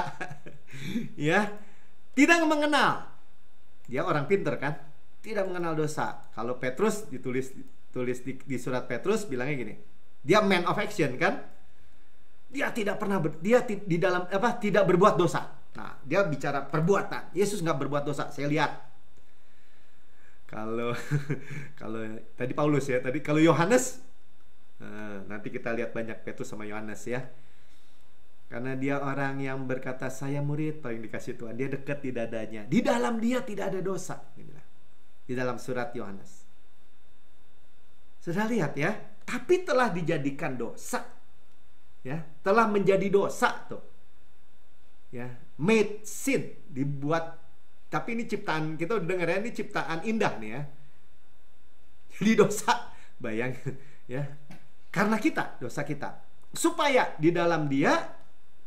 Ya. Tidak mengenal. Dia orang pinter kan? Tidak mengenal dosa. Kalau Petrus ditulis di surat Petrus bilangnya gini. Dia man of action kan? Dia tidak pernah di dalam tidak berbuat dosa. Nah, dia bicara perbuatan. Yesus nggak berbuat dosa. Saya lihat. Kalau tadi Paulus ya, tadi kalau Yohanes nanti kita lihat banyak Petrus sama Yohanes ya. Karena dia orang yang berkata, saya murid paling dikasih Tuhan. Dia dekat di dadanya. Di dalam dia tidak ada dosa. Di dalam surat Yohanes. Sudah lihat ya. Tapi telah dijadikan dosa. Ya, telah menjadi dosa tuh. Ya, made sin. Dibuat. Tapi ini ciptaan, kita udah denger ya, ini ciptaan indah nih ya. Jadi dosa. Bayangin ya. Karena kita, dosa kita. Supaya di dalam dia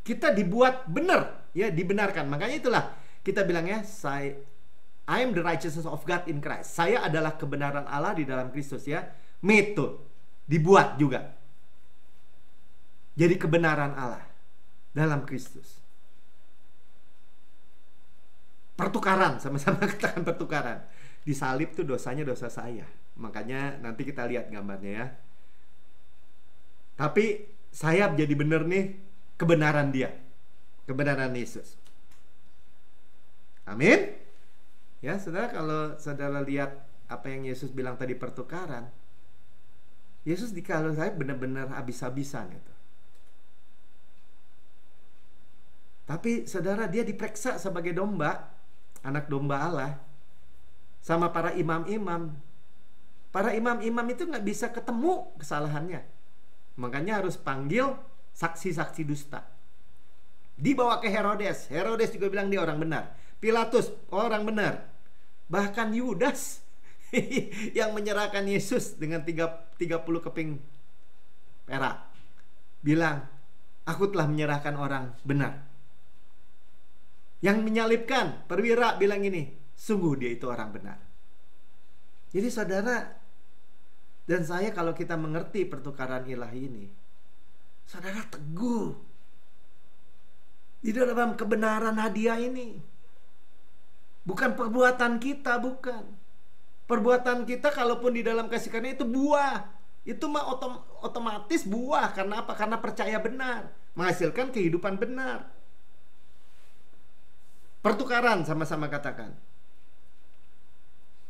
kita dibuat benar, ya, dibenarkan. Makanya itulah kita bilangnya, I am the righteousness of God in Christ. Saya adalah kebenaran Allah di dalam Kristus ya. Made to, dibuat juga. Jadi kebenaran Allah dalam Kristus. Pertukaran, sama-sama katakan pertukaran. Di salib tuh dosanya dosa saya. Makanya nanti kita lihat gambarnya ya. Tapi saya jadi benar nih, kebenaran dia, kebenaran Yesus. Amin. Ya, saudara, kalau saudara lihat apa yang Yesus bilang tadi pertukaran, Yesus kalau saya benar-benar habis-habisan itu. Tapi saudara, dia diperiksa sebagai domba, anak domba Allah, sama para imam-imam. Para imam-imam itu nggak bisa ketemu kesalahannya. Makanya harus panggil saksi-saksi dusta. Dibawa ke Herodes. Herodes juga bilang dia orang benar. Pilatus orang benar. Bahkan Yudas yang menyerahkan Yesus dengan 30 keping perak bilang, aku telah menyerahkan orang benar. Yang menyalibkan perwira bilang ini, sungguh dia itu orang benar. Jadi saudara dan saya, kalau kita mengerti pertukaran ilahi ini, saudara teguh di dalam kebenaran hadiah ini. Bukan perbuatan kita, bukan. Perbuatan kita kalaupun di dalam kasih karunia itu buah. Itu mah otomatis buah. Karena apa? Karena percaya benar, menghasilkan kehidupan benar. Pertukaran, sama-sama katakan.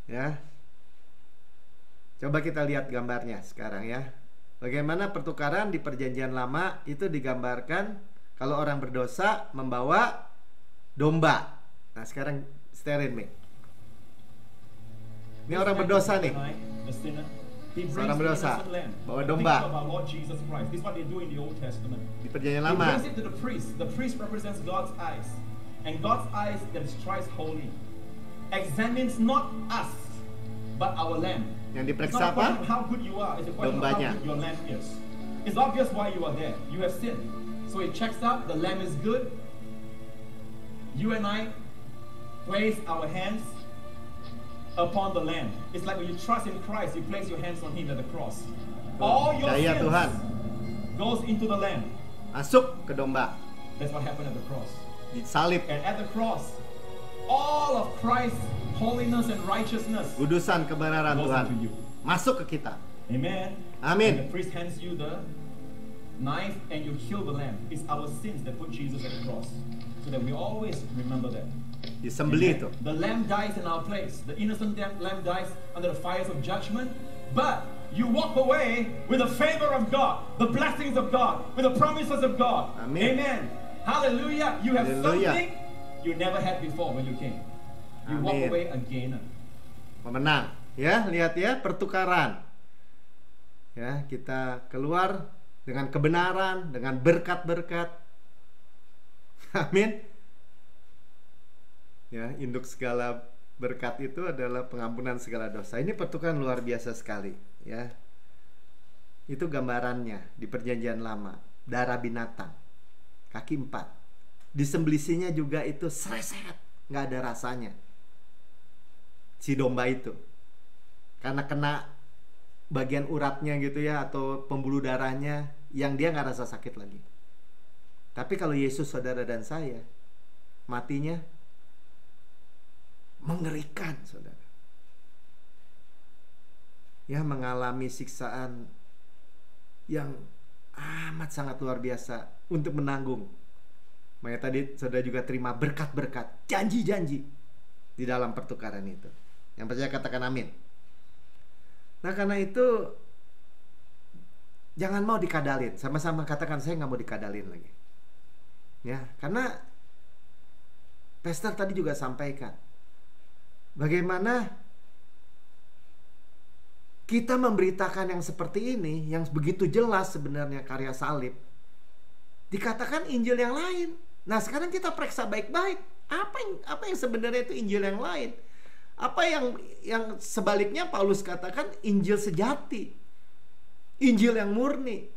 Ya. Coba kita lihat gambarnya sekarang ya. Bagaimana pertukaran di Perjanjian Lama itu digambarkan kalau orang berdosa membawa domba. Nah, sekarang sterin nih. Ini orang berdosa nih. Seorang berdosa bawa domba. Di Perjanjian Lama. The priest represents God's eyes, and God's eyes that is thrice holy examines not us but our lamb. Yang diperiksa apa? How good you are. It's a question of how good your lamb is. It's obvious why you are there. You have sinned. So it checks out, the lamb is good. You and I place our hands upon the lamb. It's like when you trust in Christ, you place your hands on him at the cross. All your sins Tuhan goes into the lamb. Masuk ke domba. That's what happened at the cross. Disalib. And at the cross, all of Christ's holiness and righteousness, kudusan kebenaran Tuhan masuk ke kita. Amen. Amin. And the priest hands you the knife and you kill the lamb. It's our sins that put Jesus at the cross. So that we always remember that. Disembelih itu. The lamb dies in our place. The innocent lamb dies under the fires of judgment. But you walk away with the favor of God, the blessings of God, with the promises of God. Amen. Amen. Hallelujah. You have Hallelujah. something you never had before when you came. You walk Amin. away a gainer. Pemenang. Ya, lihat ya, pertukaran. Ya, kita keluar dengan kebenaran, dengan berkat-berkat. Amin. Ya, induk segala berkat itu adalah pengampunan segala dosa. Ini pertukaran luar biasa sekali, ya. Itu gambarannya di Perjanjian Lama, darah binatang, kaki 4. Disembelihnya juga itu seret-seret, nggak ada rasanya. Si domba itu, karena kena bagian uratnya gitu ya, atau pembuluh darahnya, yang dia nggak rasa sakit lagi. Tapi kalau Yesus, saudara dan saya, matinya mengerikan, saudara. Ya, mengalami siksaan yang amat sangat luar biasa untuk menanggung. Makanya tadi saudara juga terima berkat-berkat, janji-janji di dalam pertukaran itu. Yang percaya katakan amin. Nah, karena itu jangan mau dikadalin. Sama-sama katakan, saya nggak mau dikadalin lagi. Ya, karena Pastor tadi juga sampaikan bagaimana kita memberitakan yang seperti ini, yang begitu jelas sebenarnya karya salib, dikatakan Injil yang lain. Nah, sekarang kita periksa baik-baik, apa yang sebenarnya itu Injil yang lain. Apa yang sebaliknya Paulus katakan Injil sejati, Injil yang murni.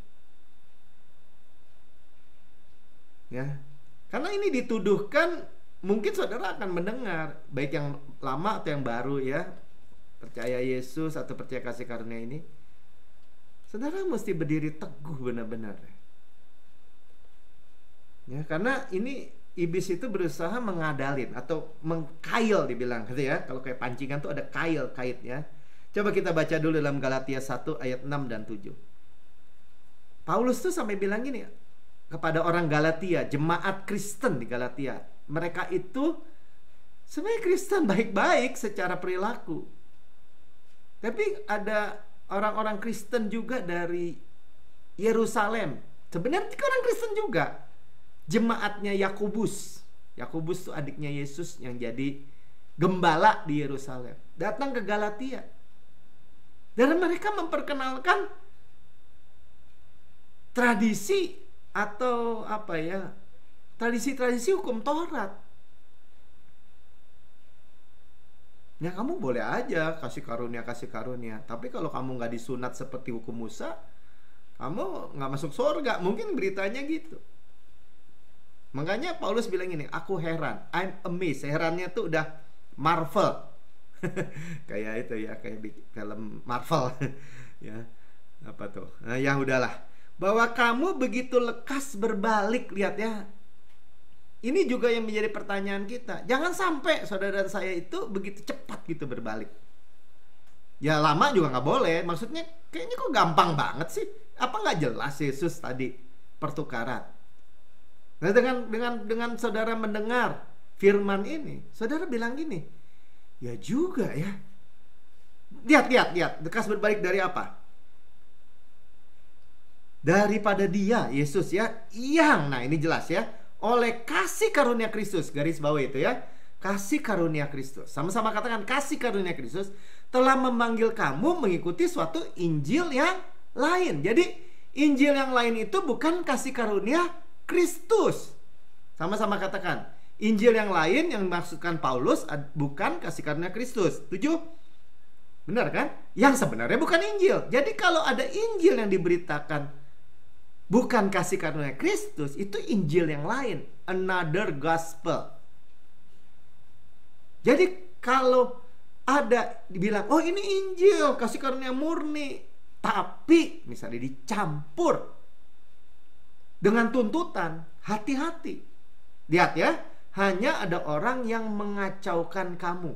Ya, karena ini dituduhkan, mungkin saudara akan mendengar, baik yang lama atau yang baru ya, percaya Yesus atau percaya kasih karunia ini, saudara mesti berdiri teguh benar-benar. Ya, karena ini iblis itu berusaha mengadalin atau mengkail, dibilang gitu ya. Kalau kayak pancingan tuh ada kail, kaitnya. Coba kita baca dulu dalam Galatia 1 ayat 6 dan 7. Paulus tuh sampai bilang gini kepada orang Galatia, jemaat Kristen di Galatia. Mereka itu sebenarnya Kristen baik-baik secara perilaku, tapi ada orang-orang Kristen juga dari Yerusalem. Sebenarnya orang Kristen juga. Jemaatnya Yakobus. Yakobus itu adiknya Yesus yang jadi gembala di Yerusalem. Datang ke Galatia. Dan mereka memperkenalkan tradisi atau apa ya, tradisi-tradisi hukum Taurat. Ya kamu boleh aja kasih karunia. Tapi kalau kamu nggak disunat seperti hukum Musa, kamu nggak masuk surga. Mungkin beritanya gitu. Makanya Paulus bilang ini, aku heran, I'm amazed. Herannya tuh udah Marvel. Kayak itu ya, kayak film Marvel. Ya, apa tuh? Nah, ya udahlah. Bahwa kamu begitu lekas berbalik, lihat ya. Ini juga yang menjadi pertanyaan kita. Jangan sampai saudara saya itu begitu cepat gitu berbalik. Ya lama juga nggak boleh. Maksudnya kayaknya kok gampang banget sih. Apa nggak jelas Yesus tadi pertukaran? Nah dengan saudara mendengar firman ini, saudara bilang gini, ya juga ya. Lihat, lekas berbalik dari apa? Daripada dia, Yesus ya, nah ini jelas ya, oleh kasih karunia Kristus, garis bawah itu ya, kasih karunia Kristus. Sama-sama katakan, kasih karunia Kristus telah memanggil kamu mengikuti suatu Injil yang lain. Jadi Injil yang lain itu bukan kasih karunia Kristus. Sama-sama katakan, Injil yang lain yang dimaksudkan Paulus bukan kasih karunia Kristus. Setuju? Benar kan? Yang sebenarnya bukan Injil. Jadi kalau ada Injil yang diberitakan bukan kasih karunia Kristus, itu Injil yang lain, another gospel. Jadi kalau ada dibilang, oh ini Injil kasih karunia murni, tapi misalnya dicampur dengan tuntutan, hati-hati. Lihat ya, hanya ada orang yang mengacaukan kamu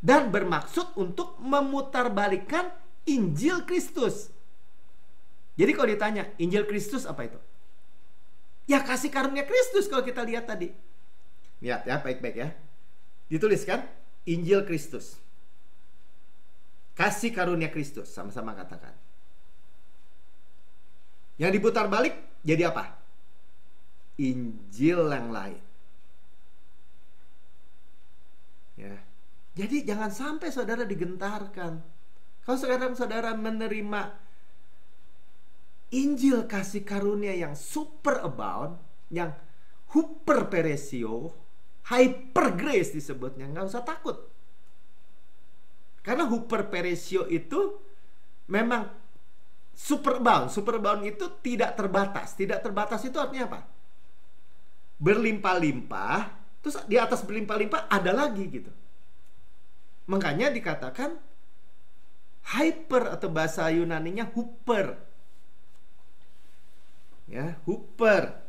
dan bermaksud untuk memutarbalikkan Injil Kristus. Jadi kalau ditanya, Injil Kristus apa itu? Ya kasih karunia Kristus kalau kita lihat tadi. Lihat ya, baik-baik ya. Dituliskan, Injil Kristus. Kasih karunia Kristus, sama-sama katakan. Yang diputar balik, jadi apa? Injil yang lain. Ya. Jadi jangan sampai saudara digentarkan. Kalau saudara menerima Injil kasih karunia yang super abound, yang hyper peresio, hyper grace disebutnya, nggak usah takut. Karena hyper peresio itu memang super abound. Super abound itu tidak terbatas. Tidak terbatas itu artinya apa? Berlimpah-limpah, terus di atas berlimpah-limpah ada lagi gitu. Makanya dikatakan hyper atau bahasa Yunaninya hyper. Ya, hyper.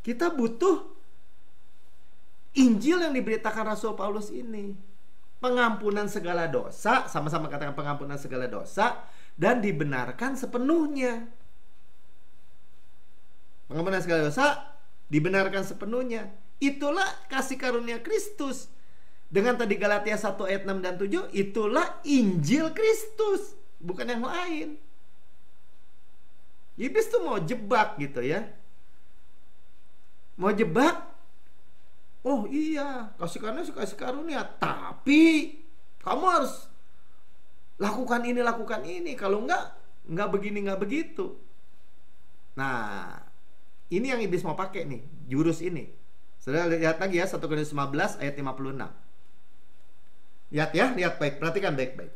Kita butuh Injil yang diberitakan Rasul Paulus ini. Pengampunan segala dosa, sama-sama katakan pengampunan segala dosa, dan dibenarkan sepenuhnya. Pengampunan segala dosa, dibenarkan sepenuhnya. Itulah kasih karunia Kristus. Dengan tadi Galatia 1 ayat 6 dan 7, itulah Injil Kristus, bukan yang lain. Iblis tuh mau jebak gitu ya. Mau jebak. Oh iya, kasih karunia, tapi kamu harus lakukan ini. Kalau enggak begini, enggak begitu. Nah, ini yang iblis mau pakai nih, jurus ini. Saudara lihat lagi ya, 1 Korintus 15 ayat 56. Lihat ya, lihat baik, perhatikan baik-baik.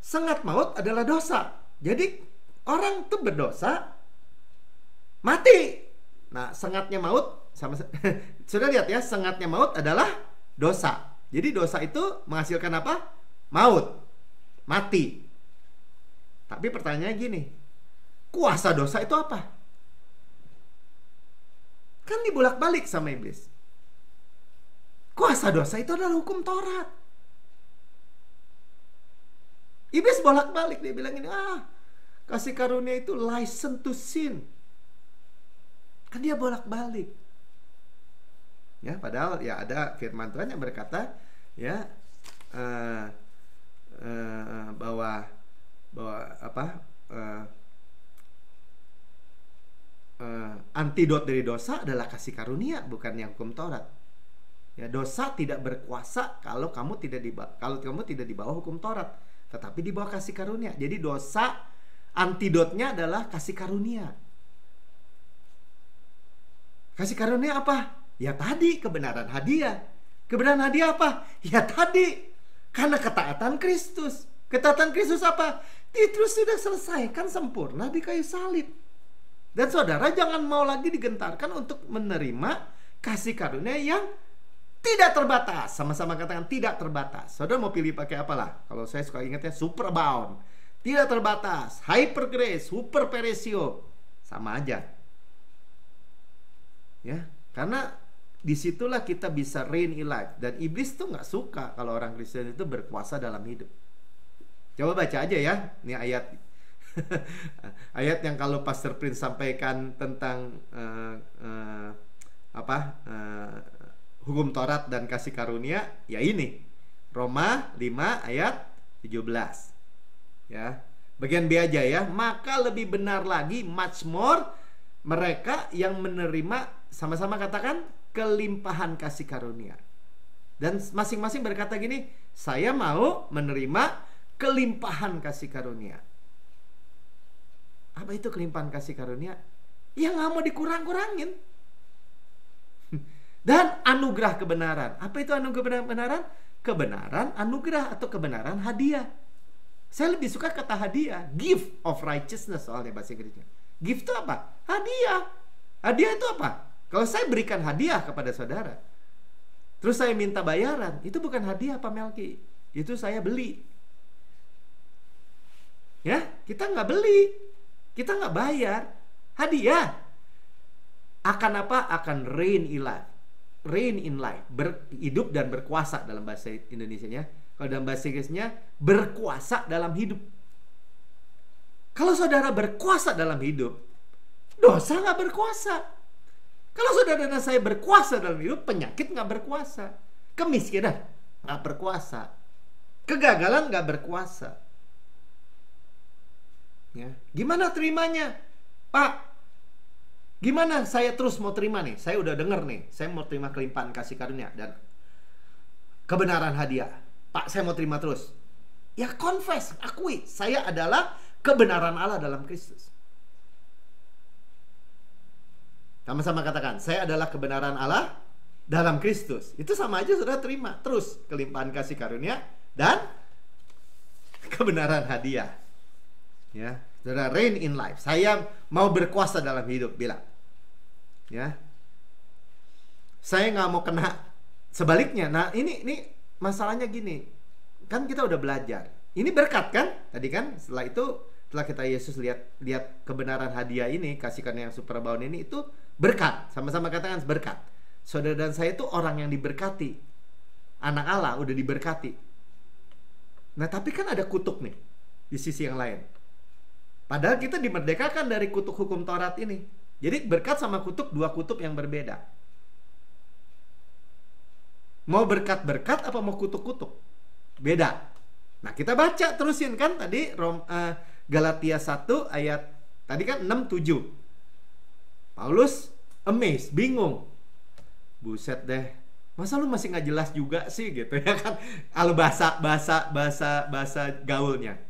Sengat maut adalah dosa. Jadi orang tuh berdosa mati. Nah, sengatnya maut sama sudah lihat ya, sengatnya maut adalah dosa. Jadi dosa itu menghasilkan apa? Maut. Mati. Tapi pertanyaannya gini, kuasa dosa itu apa? Kan dibolak-balik sama iblis. Kuasa dosa itu adalah hukum Taurat. Iblis bolak-balik, dia bilang ini, kasih karunia itu license to sin. Kan dia bolak-balik. Ya, padahal ya ada firman Tuhan yang berkata, ya bahwa apa, antidot dari dosa adalah kasih karunia, bukan yang hukum Taurat. Ya, dosa tidak berkuasa kalau kamu tidak di bawah hukum Taurat, tetapi di bawah kasih karunia. Jadi dosa antidotnya adalah kasih karunia. Kasih karunia apa? Ya tadi, kebenaran hadiah. Kebenaran hadiah apa? Ya tadi, karena ketaatan Kristus. Ketaatan Kristus apa? Titus sudah selesaikan sempurna di kayu salib. Dan saudara jangan mau lagi digentarkan untuk menerima kasih karunia yang tidak terbatas. Sama-sama katakan tidak terbatas. Saudara mau pilih pakai apalah? Kalau saya suka ingatnya superabound, tidak terbatas, hyper grace, super peresio, sama aja. Ya, karena disitulah kita bisa reign in life. Dan iblis tuh nggak suka kalau orang Kristen itu berkuasa dalam hidup. Coba baca aja ya, ini ayat ayat yang kalau Pastor Prince sampaikan tentang hukum Taurat dan kasih karunia, ya ini Roma 5 ayat 17. Ya, bagian B aja ya. Maka lebih benar lagi, much more, mereka yang menerima, sama-sama katakan, kelimpahan kasih karunia. Dan masing-masing berkata gini, saya mau menerima kelimpahan kasih karunia. Apa itu kelimpahan kasih karunia? Ya nggak mau dikurang-kurangin. Dan anugerah kebenaran. Apa itu anugerah kebenaran? Kebenaran anugerah atau kebenaran hadiah. Saya lebih suka kata hadiah. Gift of righteousness soalnya bahasa Inggrisnya. Gift itu apa? Hadiah. Hadiah itu apa? Kalau saya berikan hadiah kepada saudara, terus saya minta bayaran, itu bukan hadiah Pak Melki. Itu saya beli. Ya, kita nggak beli. Kita nggak bayar. Hadiah. Akan apa? Akan reign in life. Reign in life. Hidup dan berkuasa dalam bahasa Indonesianya. Kalau dalam bahasa Inggrisnya, berkuasa dalam hidup. Kalau saudara berkuasa dalam hidup, dosa nggak berkuasa. Kalau saudara dan saya berkuasa dalam hidup, penyakit nggak berkuasa. Kemiskinan nggak berkuasa. Kegagalan nggak berkuasa. Ya. Gimana terimanya? Pak, gimana saya terus mau terima nih? Saya udah denger nih, saya mau terima kelimpahan kasih karunia dan kebenaran hadiah. Pak, saya mau terima terus. Ya confess, akui, saya adalah kebenaran Allah dalam Kristus. Sama-sama katakan, saya adalah kebenaran Allah dalam Kristus. Itu sama aja sudah terima terus kelimpahan kasih karunia dan kebenaran hadiah. Ya, saudara, reign in life. Saya mau berkuasa dalam hidup, bilang. Ya, saya nggak mau kena sebaliknya. Nah, ini masalahnya gini. Kan kita udah belajar. Ini berkat kan? Tadi kan setelah itu, setelah kita Yesus lihat kebenaran hadiah ini, kasih karunia yang superabound ini, itu berkat. Sama-sama katakan berkat. Saudara dan saya itu orang yang diberkati. Anak Allah udah diberkati. Nah, tapi kan ada kutuk nih di sisi yang lain. Padahal kita dimerdekakan dari kutuk hukum Taurat ini. Jadi berkat sama kutuk, dua kutuk yang berbeda. Mau berkat-berkat apa mau kutuk-kutuk? Beda. Nah, kita baca terusin kan tadi Galatia 1 ayat tadi kan 6-7. Paulus amazed, bingung. Buset deh. Masa lu masih nggak jelas juga sih gitu ya kan? Kalau bahasa gaulnya.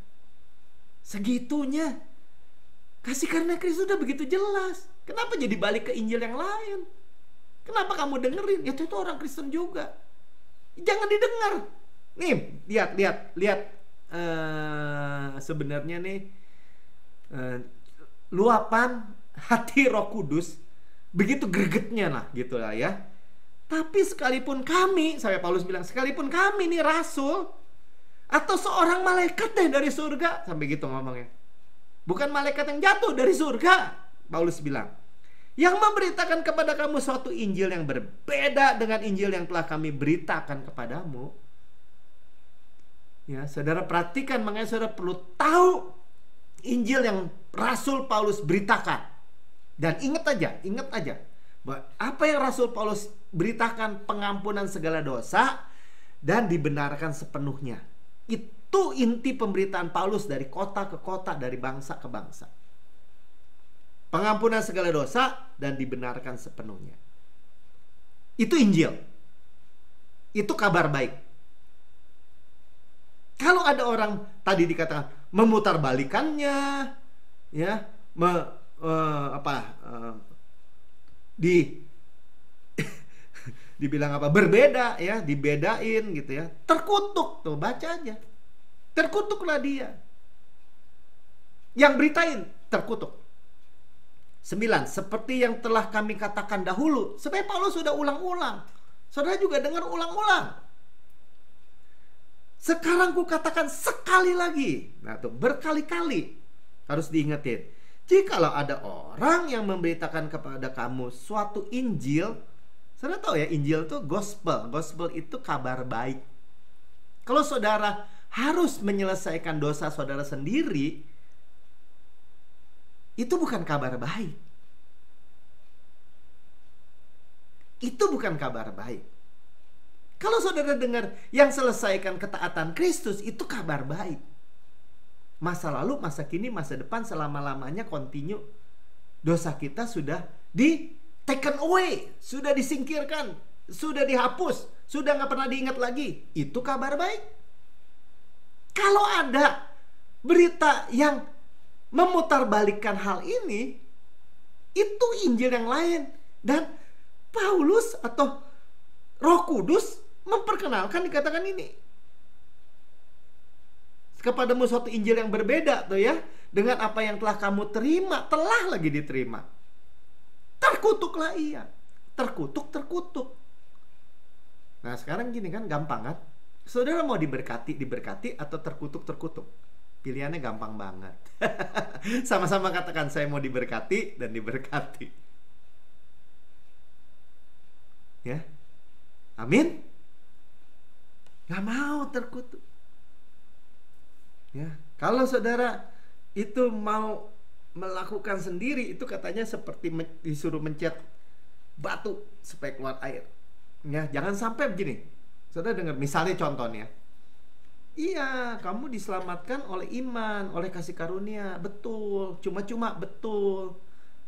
Segitunya. Kasih karunia Kristus udah begitu jelas. Kenapa jadi balik ke Injil yang lain? Kenapa kamu dengerin? Ya itu orang Kristen juga. Jangan didengar. Nih, lihat. Sebenarnya nih luapan hati Roh Kudus begitu gregetnya lah, gitu lah ya. Tapi sekalipun kami, sampai Paulus bilang, sekalipun kami nih rasul atau seorang malaikat deh dari surga, sampai gitu ngomongnya. Bukan malaikat yang jatuh dari surga, Paulus bilang, yang memberitakan kepada kamu suatu Injil yang berbeda dengan Injil yang telah kami beritakan kepadamu. Ya, saudara perhatikan, makanya saudara perlu tahu Injil yang Rasul Paulus beritakan. Dan ingat aja, bahwa apa yang Rasul Paulus beritakan, pengampunan segala dosa dan dibenarkan sepenuhnya. Itu inti pemberitaan Paulus dari kota ke kota, dari bangsa ke bangsa. Pengampunan segala dosa dan dibenarkan sepenuhnya. Itu Injil. Itu kabar baik. Kalau ada orang tadi dikatakan memutarbalikannya, ya, dibilang apa, berbeda, ya, dibedain gitu ya, terkutuk tuh, baca aja, terkutuklah dia yang beritain, terkutuk. 9, seperti yang telah kami katakan dahulu. Sebenarnya Paulus sudah ulang-ulang, saudara juga dengar ulang-ulang. Sekarang ku katakan sekali lagi. Nah tuh, berkali-kali harus diingetin. Jikalau ada orang yang memberitakan kepada kamu suatu Injil, saudara tahu ya, Injil itu gospel. Gospel itu kabar baik. Kalau saudara harus menyelesaikan dosa saudara sendiri, itu bukan kabar baik. Itu bukan kabar baik. Kalau saudara dengar yang selesaikan ketaatan Kristus, itu kabar baik. Masa lalu, masa kini, masa depan, selama-lamanya continue. Dosa kita sudah di taken away, sudah disingkirkan, sudah dihapus, sudah nggak pernah diingat lagi. Itu kabar baik. Kalau ada berita yang memutarbalikkan hal ini, itu Injil yang lain. Dan Paulus atau Roh Kudus memperkenalkan, dikatakan ini, kepadamu suatu Injil yang berbeda tuh ya, dengan apa yang telah kamu terima, telah lagi diterima. Terkutuklah ia. Terkutuk. Nah sekarang gini kan, gampang kan? Saudara mau diberkati atau terkutuk. Pilihannya gampang banget. Sama-sama katakan, saya mau diberkati dan diberkati. Ya, amin. Gak mau terkutuk. Ya, kalau saudara itu mau melakukan sendiri, itu katanya seperti disuruh mencet batu supaya keluar air. Ya, jangan sampai begini. Saudara dengar, misalnya contohnya, iya, kamu diselamatkan oleh iman, oleh kasih karunia, betul, cuma-cuma betul.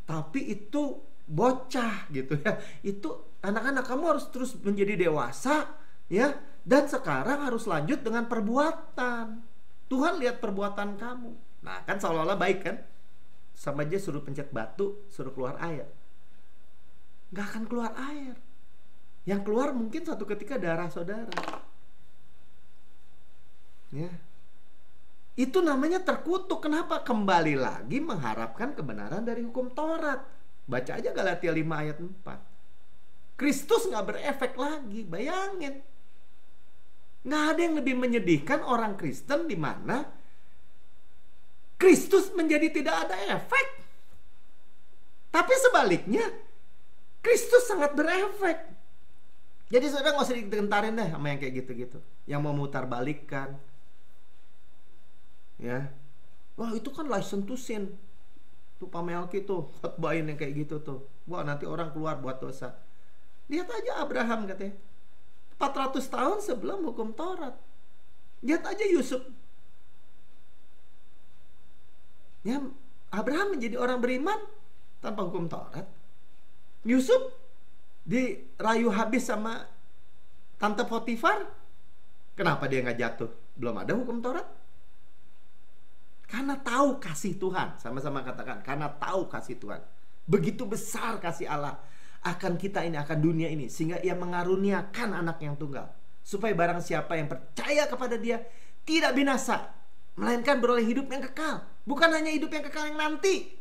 Tapi itu bocah gitu ya. Itu anak-anak, kamu harus terus menjadi dewasa, ya. Dan sekarang harus lanjut dengan perbuatan. Tuhan lihat perbuatan kamu. Nah kan seolah-olah baik kan, sama aja suruh pencet batu, suruh keluar air. Gak akan keluar air. Yang keluar mungkin suatu ketika darah saudara. Ya, itu namanya terkutuk. Kenapa? Kembali lagi mengharapkan kebenaran dari hukum Taurat. Baca aja Galatia 5 ayat 4. Kristus gak berefek lagi. Bayangin, gak ada yang lebih menyedihkan orang Kristen di mana Kristus menjadi tidak ada efek. Tapi sebaliknya, Kristus sangat berefek. Jadi saudara gak usah digentarin deh sama yang kayak gitu-gitu, yang mau mutar balikkan. Ya, wah itu kan license to sin. Tuh Pak Melki tuh khotbahin yang kayak gitu tuh. Wah nanti orang keluar buat dosa. Lihat aja Abraham katanya, 400 tahun sebelum hukum Taurat. Lihat aja Yusuf. Ya, Abraham menjadi orang beriman tanpa hukum Taurat. Yusuf dirayu habis sama tante Potifar. Kenapa dia nggak jatuh? Belum ada hukum Taurat. Karena tahu kasih Tuhan. Sama-sama katakan, karena tahu kasih Tuhan. Begitu besar kasih Allah akan kita ini, akan dunia ini, sehingga ia mengaruniakan anak yang tunggal, supaya barang siapa yang percaya kepada dia tidak binasa, melainkan beroleh hidup yang kekal. Bukan hanya hidup yang kekal yang nanti,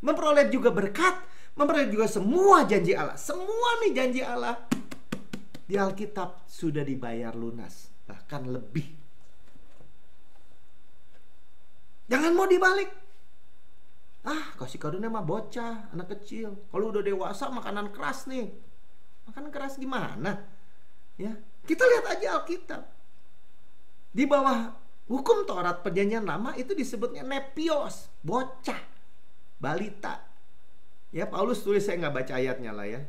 memperoleh juga berkat, memperoleh juga semua janji Allah. Semua nih janji Allah di Alkitab sudah dibayar lunas, bahkan lebih. Jangan mau dibalik. Kasih karunia mah bocah, anak kecil. Kalau udah dewasa makanan keras nih. Makanan keras gimana? Ya, kita lihat aja Alkitab. Di bawah hukum Taurat Perjanjian Lama itu disebutnya nepios, bocah, balita. Ya, Paulus tulis, saya nggak baca ayatnya lah ya.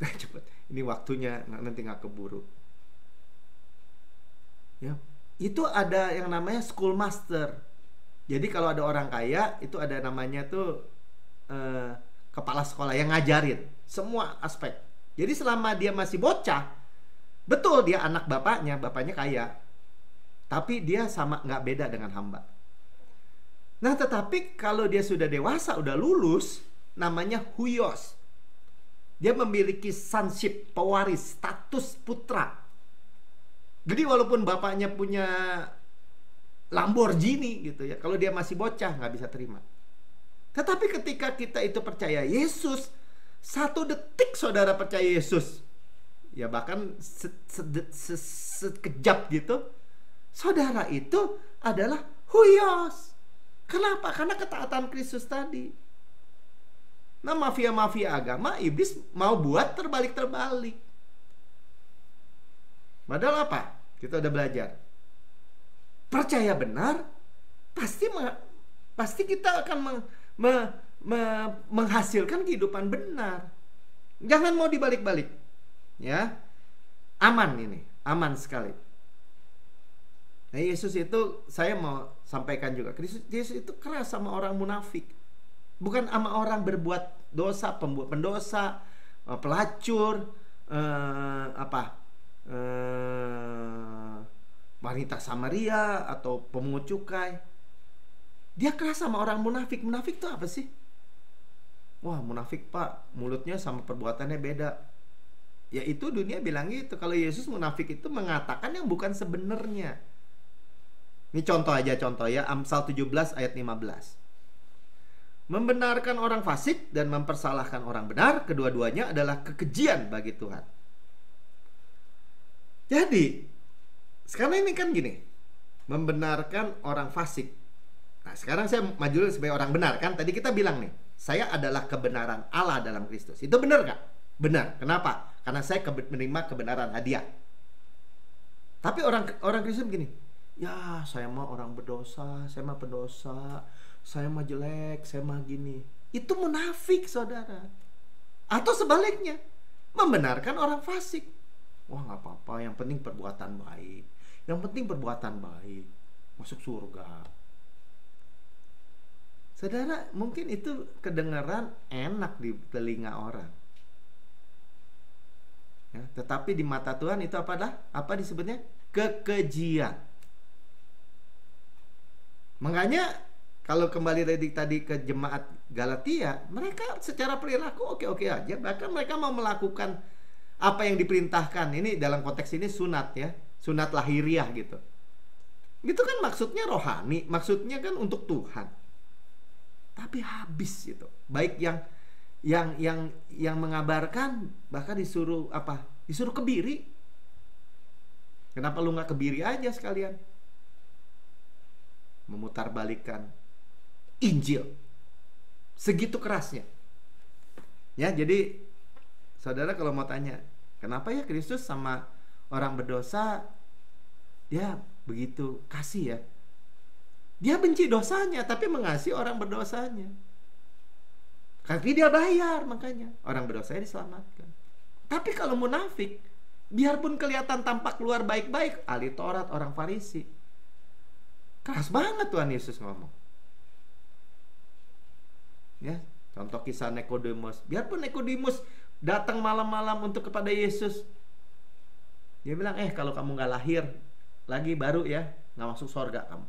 Cepet, ini waktunya nanti nggak keburu. Ya, itu ada yang namanya school master. Jadi kalau ada orang kaya itu ada namanya tuh kepala sekolah yang ngajarin semua aspek. Jadi selama dia masih bocah, betul dia anak bapaknya kaya, tapi dia sama nggak beda dengan hamba. Nah, tetapi kalau dia sudah dewasa, udah lulus, namanya huios. Dia memiliki sonship, pewaris, status putra. Jadi walaupun bapaknya punya Lamborghini gitu ya, kalau dia masih bocah nggak bisa terima. Tetapi ketika kita itu percaya Yesus, 1 detik saudara percaya Yesus, ya bahkan sekejap gitu, saudara itu adalah huios. Kenapa? Karena ketaatan Kristus tadi. Nah, mafia-mafia agama, iblis mau buat terbalik-terbalik. Padahal apa? Kita udah belajar. Percaya benar, pasti kita akan menghasilkan kehidupan benar. Jangan mau dibalik-balik. Ya. Aman ini, aman sekali. Nah, Yesus itu, saya mau sampaikan juga, Yesus itu keras sama orang munafik. Bukan sama orang berbuat dosa, pembuat pendosa, pelacur, wanita Samaria atau pemungut cukai. Dia keras sama orang munafik. Munafik itu apa sih? Wah, munafik pak, mulutnya sama perbuatannya beda. Ya itu dunia bilang gitu. Kalau Yesus munafik itu mengatakan yang bukan sebenarnya. Ini contoh ya, Amsal 17 ayat 15. Membenarkan orang fasik dan mempersalahkan orang benar, kedua-duanya adalah kekejian bagi Tuhan. Jadi, sekarang ini kan gini, membenarkan orang fasik. Nah, sekarang saya maju sebagai orang benar kan. Tadi kita bilang nih, saya adalah kebenaran Allah dalam Kristus. Itu benar gak? Benar. Kenapa? Karena saya menerima kebenaran hadiah. Tapi orang Kristen begini, ya saya mah orang berdosa, saya mah pendosa, saya mah jelek, saya mah gini. Itu munafik saudara. Atau sebaliknya, membenarkan orang fasik. Wah gak apa-apa, yang penting perbuatan baik. Yang penting perbuatan baik, masuk surga. Saudara, mungkin itu kedengaran enak di telinga orang. Ya, tetapi di mata Tuhan itu apa disebutnya? Kekejian. Makanya kalau kembali tadi ke jemaat Galatia, mereka secara perilaku oke-oke aja. Bahkan mereka mau melakukan apa yang diperintahkan. Ini dalam konteks ini sunat ya, sunat lahiriah gitu. Itu kan maksudnya rohani, maksudnya kan untuk Tuhan. Tapi habis gitu. Baik yang mengabarkan bahkan disuruh apa? Disuruh kebiri. Kenapa lu nggak kebiri aja sekalian? Memutarbalikkan Injil. Segitu kerasnya. Ya, jadi saudara kalau mau tanya, kenapa ya Kristus sama orang berdosa ya begitu kasih ya? Dia benci dosanya tapi mengasihi orang berdosanya. Tapi dia bayar, makanya orang berdosanya diselamatkan. Tapi kalau munafik, biarpun kelihatan tampak keluar baik-baik, ahli Taurat, orang Farisi, keras banget Tuhan Yesus ngomong. Ya, contoh kisah Nikodemus. Biarpun Nikodemus datang malam-malam untuk kepada Yesus, dia bilang, kalau kamu gak lahir lagi baru ya, gak masuk surga kamu.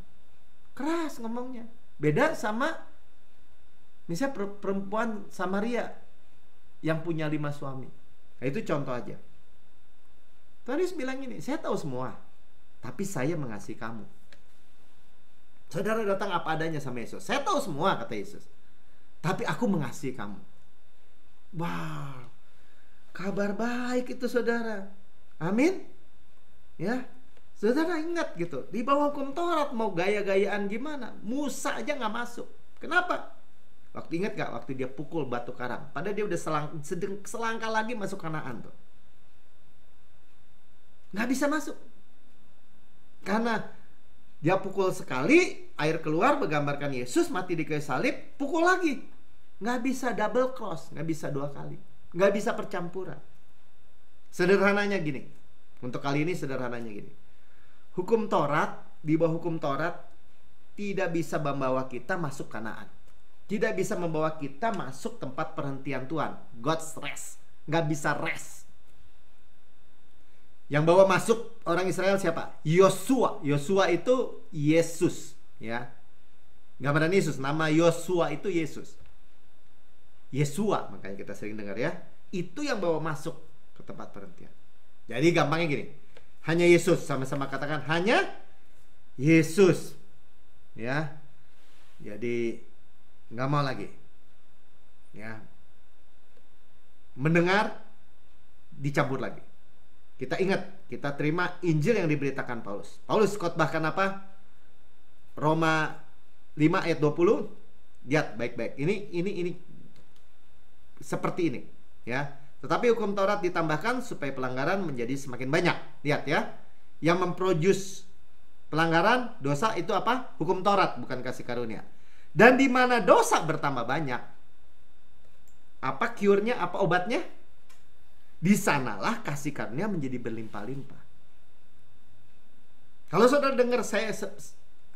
Keras ngomongnya. Beda sama misalnya perempuan Samaria yang punya 5 suami. Nah, itu contoh aja. Tuhan Yesus bilang ini, saya tahu semua, tapi saya mengasihi kamu. Saudara datang apa adanya sama Yesus. Saya tahu semua, kata Yesus, tapi aku mengasihi kamu. Wow, kabar baik itu saudara. Amin. Ya, saudara ingat gitu, di bawah hukum Taurat mau gaya-gayaan gimana, Musa aja gak masuk. Kenapa? Waktu ingat gak waktu dia pukul batu karang, padahal dia udah selangkah lagi masuk Kanaan tuh, gak bisa masuk. Karena dia pukul sekali, air keluar menggambarkan Yesus mati di kayu salib, pukul lagi, gak bisa double cross, gak bisa 2 kali, gak bisa percampuran. Sederhananya gini, untuk kali ini sederhananya gini, Hukum Taurat, di bawah hukum Taurat tidak bisa membawa kita masuk Kanaan. Tidak bisa membawa kita masuk tempat perhentian Tuhan, God's rest. Nggak bisa rest. Yang bawa masuk orang Israel siapa? Yosua. Yosua itu Yesus, ya. Gambaran Yesus, nama Yosua itu Yesus. Yesua, makanya kita sering dengar ya. Itu yang bawa masuk ke tempat perhentian. Jadi gampangnya gini, hanya Yesus, sama-sama katakan hanya Yesus, ya. Jadi nggak mau lagi, ya. Mendengar dicampur lagi. Kita ingat, kita terima Injil yang diberitakan Paulus. Paulus khotbahkan apa? Roma 5 ayat 20. Lihat baik-baik. Ini seperti ini, ya. Tetapi hukum Taurat ditambahkan supaya pelanggaran menjadi semakin banyak. Lihat ya. Yang memproduce pelanggaran, dosa itu apa? Hukum Taurat, bukan kasih karunia. Dan di mana dosa bertambah banyak, apa cure-nya, apa obatnya? Di sanalah kasih karunia menjadi berlimpah-limpah. Kalau saudara dengar saya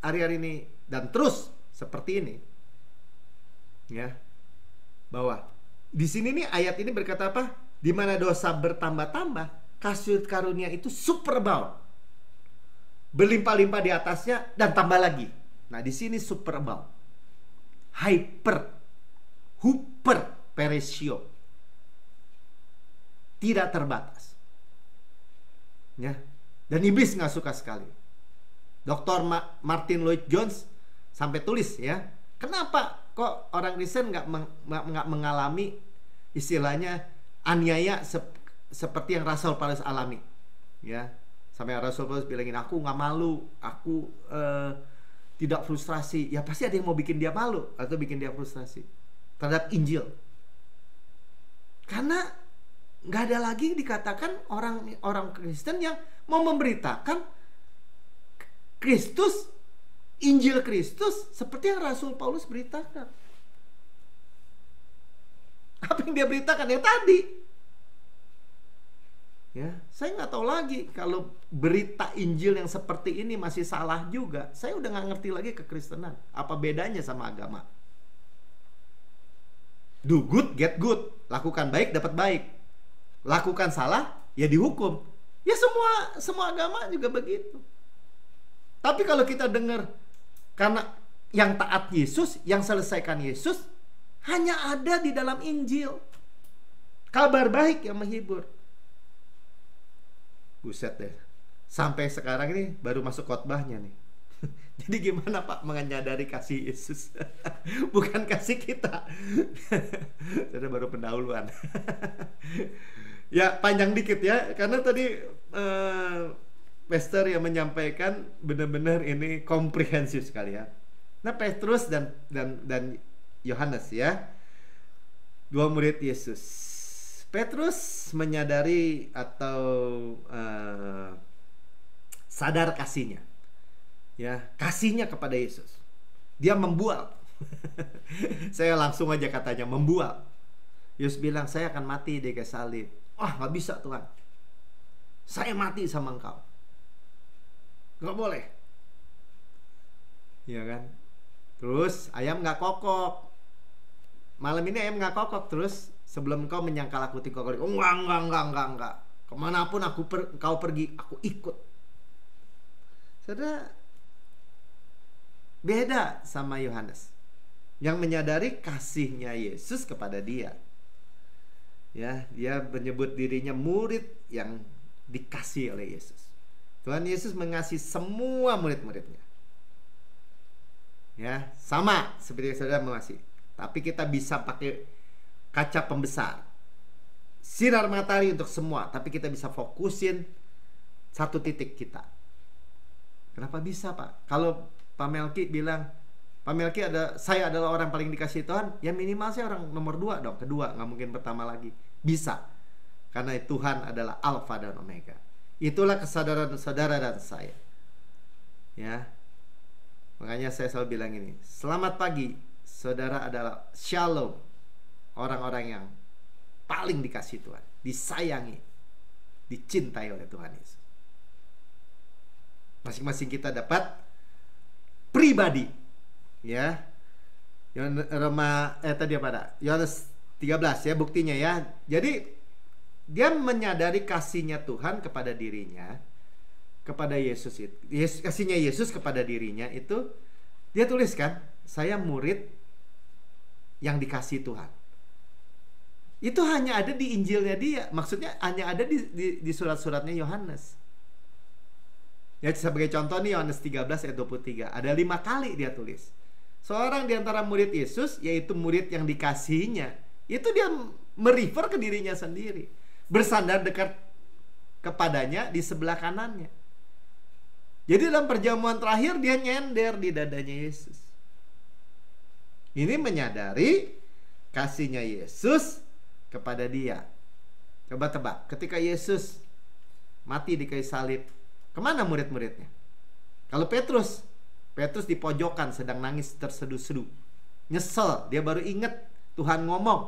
hari-hari ini dan terus seperti ini, ya, bahwa di sini nih ayat ini berkata apa? Di mana dosa bertambah-tambah, kasih karunia itu superabound, berlimpah-limpah di atasnya dan tambah lagi. Nah di sini superabound, hyper, peresio, tidak terbatas, ya. Dan iblis nggak suka sekali. Dr. Martin Lloyd Jones sampai tulis, ya, kenapa kok orang Kristen nggak mengalami istilahnya aniaya seperti yang Rasul Paulus alami, ya. Sampai Rasul Paulus bilangin, aku nggak malu, aku tidak frustrasi. Ya pasti ada yang mau bikin dia malu atau bikin dia frustrasi terhadap Injil, karena nggak ada lagi dikatakan orang Kristen yang mau memberitakan Kristus, Injil Kristus seperti yang Rasul Paulus beritakan. Apa yang dia beritakan yang tadi, ya. Saya nggak tahu lagi kalau berita Injil yang seperti ini masih salah juga. Saya udah nggak ngerti lagi kekristenan. Apa bedanya sama agama? Do good, get good. Lakukan baik, dapat baik. Lakukan salah, ya dihukum. Ya semua agama juga begitu. Tapi kalau kita dengar, karena yang taat Yesus, yang selesaikan Yesus, hanya ada di dalam Injil. Kabar baik yang menghibur. Buset deh. Sampai sekarang ini baru masuk khotbahnya nih. Jadi gimana Pak menyadari kasih Yesus? Bukan kasih kita. Saya baru pendahuluan. Ya panjang dikit ya, karena tadi Pastor yang menyampaikan benar-benar ini komprehensif sekali ya. Nah Petrus dan Yohanes ya, dua murid Yesus. Petrus menyadari atau sadar kasihnya, ya, kasihnya kepada Yesus. Dia membual. Saya langsung aja katanya membual. Yesus bilang, saya akan mati di kayu salib. Nggak bisa Tuhan, saya mati sama engkau, nggak boleh, ya kan. Terus ayam nggak kokok, malam ini ayam nggak kokok. Terus sebelum engkau menyangkal aku tikok, enggak, kemanapun kau pergi, aku ikut. Saudara, beda sama Yohanes yang menyadari kasihnya Yesus kepada dia. Ya, dia menyebut dirinya murid yang dikasih oleh Yesus. Tuhan Yesus mengasihi semua murid-muridnya. Ya, sama seperti yang saudara mengasihi. Tapi kita bisa pakai kaca pembesar, sinar matahari untuk semua, tapi kita bisa fokusin satu titik kita. Kenapa bisa Pak? Kalau Pak Melki bilang, Pak Melki saya adalah orang paling dikasihi Tuhan, ya minimal saya orang nomor 2 dong, kedua, nggak mungkin pertama lagi. Bisa, karena Tuhan adalah Alfa dan Omega. Itulah kesadaran saudara dan saya, ya. Makanya saya selalu bilang ini, selamat pagi, saudara adalah shalom, orang-orang yang paling dikasihi Tuhan, disayangi, dicintai oleh Tuhan Yesus. Masing-masing kita dapat pribadi. Ya. Yohanes 13 ya buktinya ya. Jadi dia menyadari kasihnya Tuhan kepada dirinya, kepada Yesus itu. Kasihnya Yesus kepada dirinya itu dia tuliskan, saya murid yang dikasih Tuhan. Itu hanya ada di Injilnya dia. Maksudnya hanya ada di surat-suratnya Yohanes. Ya sebagai contoh nih Yohanes 13 ayat 23. Ada 5 kali dia tulis. Seorang di antara murid Yesus, yaitu murid yang dikasihinya, itu dia merefer ke dirinya sendiri. Bersandar dekat kepadanya di sebelah kanannya. Jadi dalam perjamuan terakhir dia nyender di dadanya Yesus. Ini menyadari kasihnya Yesus kepada dia. Coba tebak, ketika Yesus mati di kayu salib, kemana murid-muridnya? Kalau Petrus di pojokan sedang nangis terseduh-seduh. Nyesel, dia baru ingat Tuhan ngomong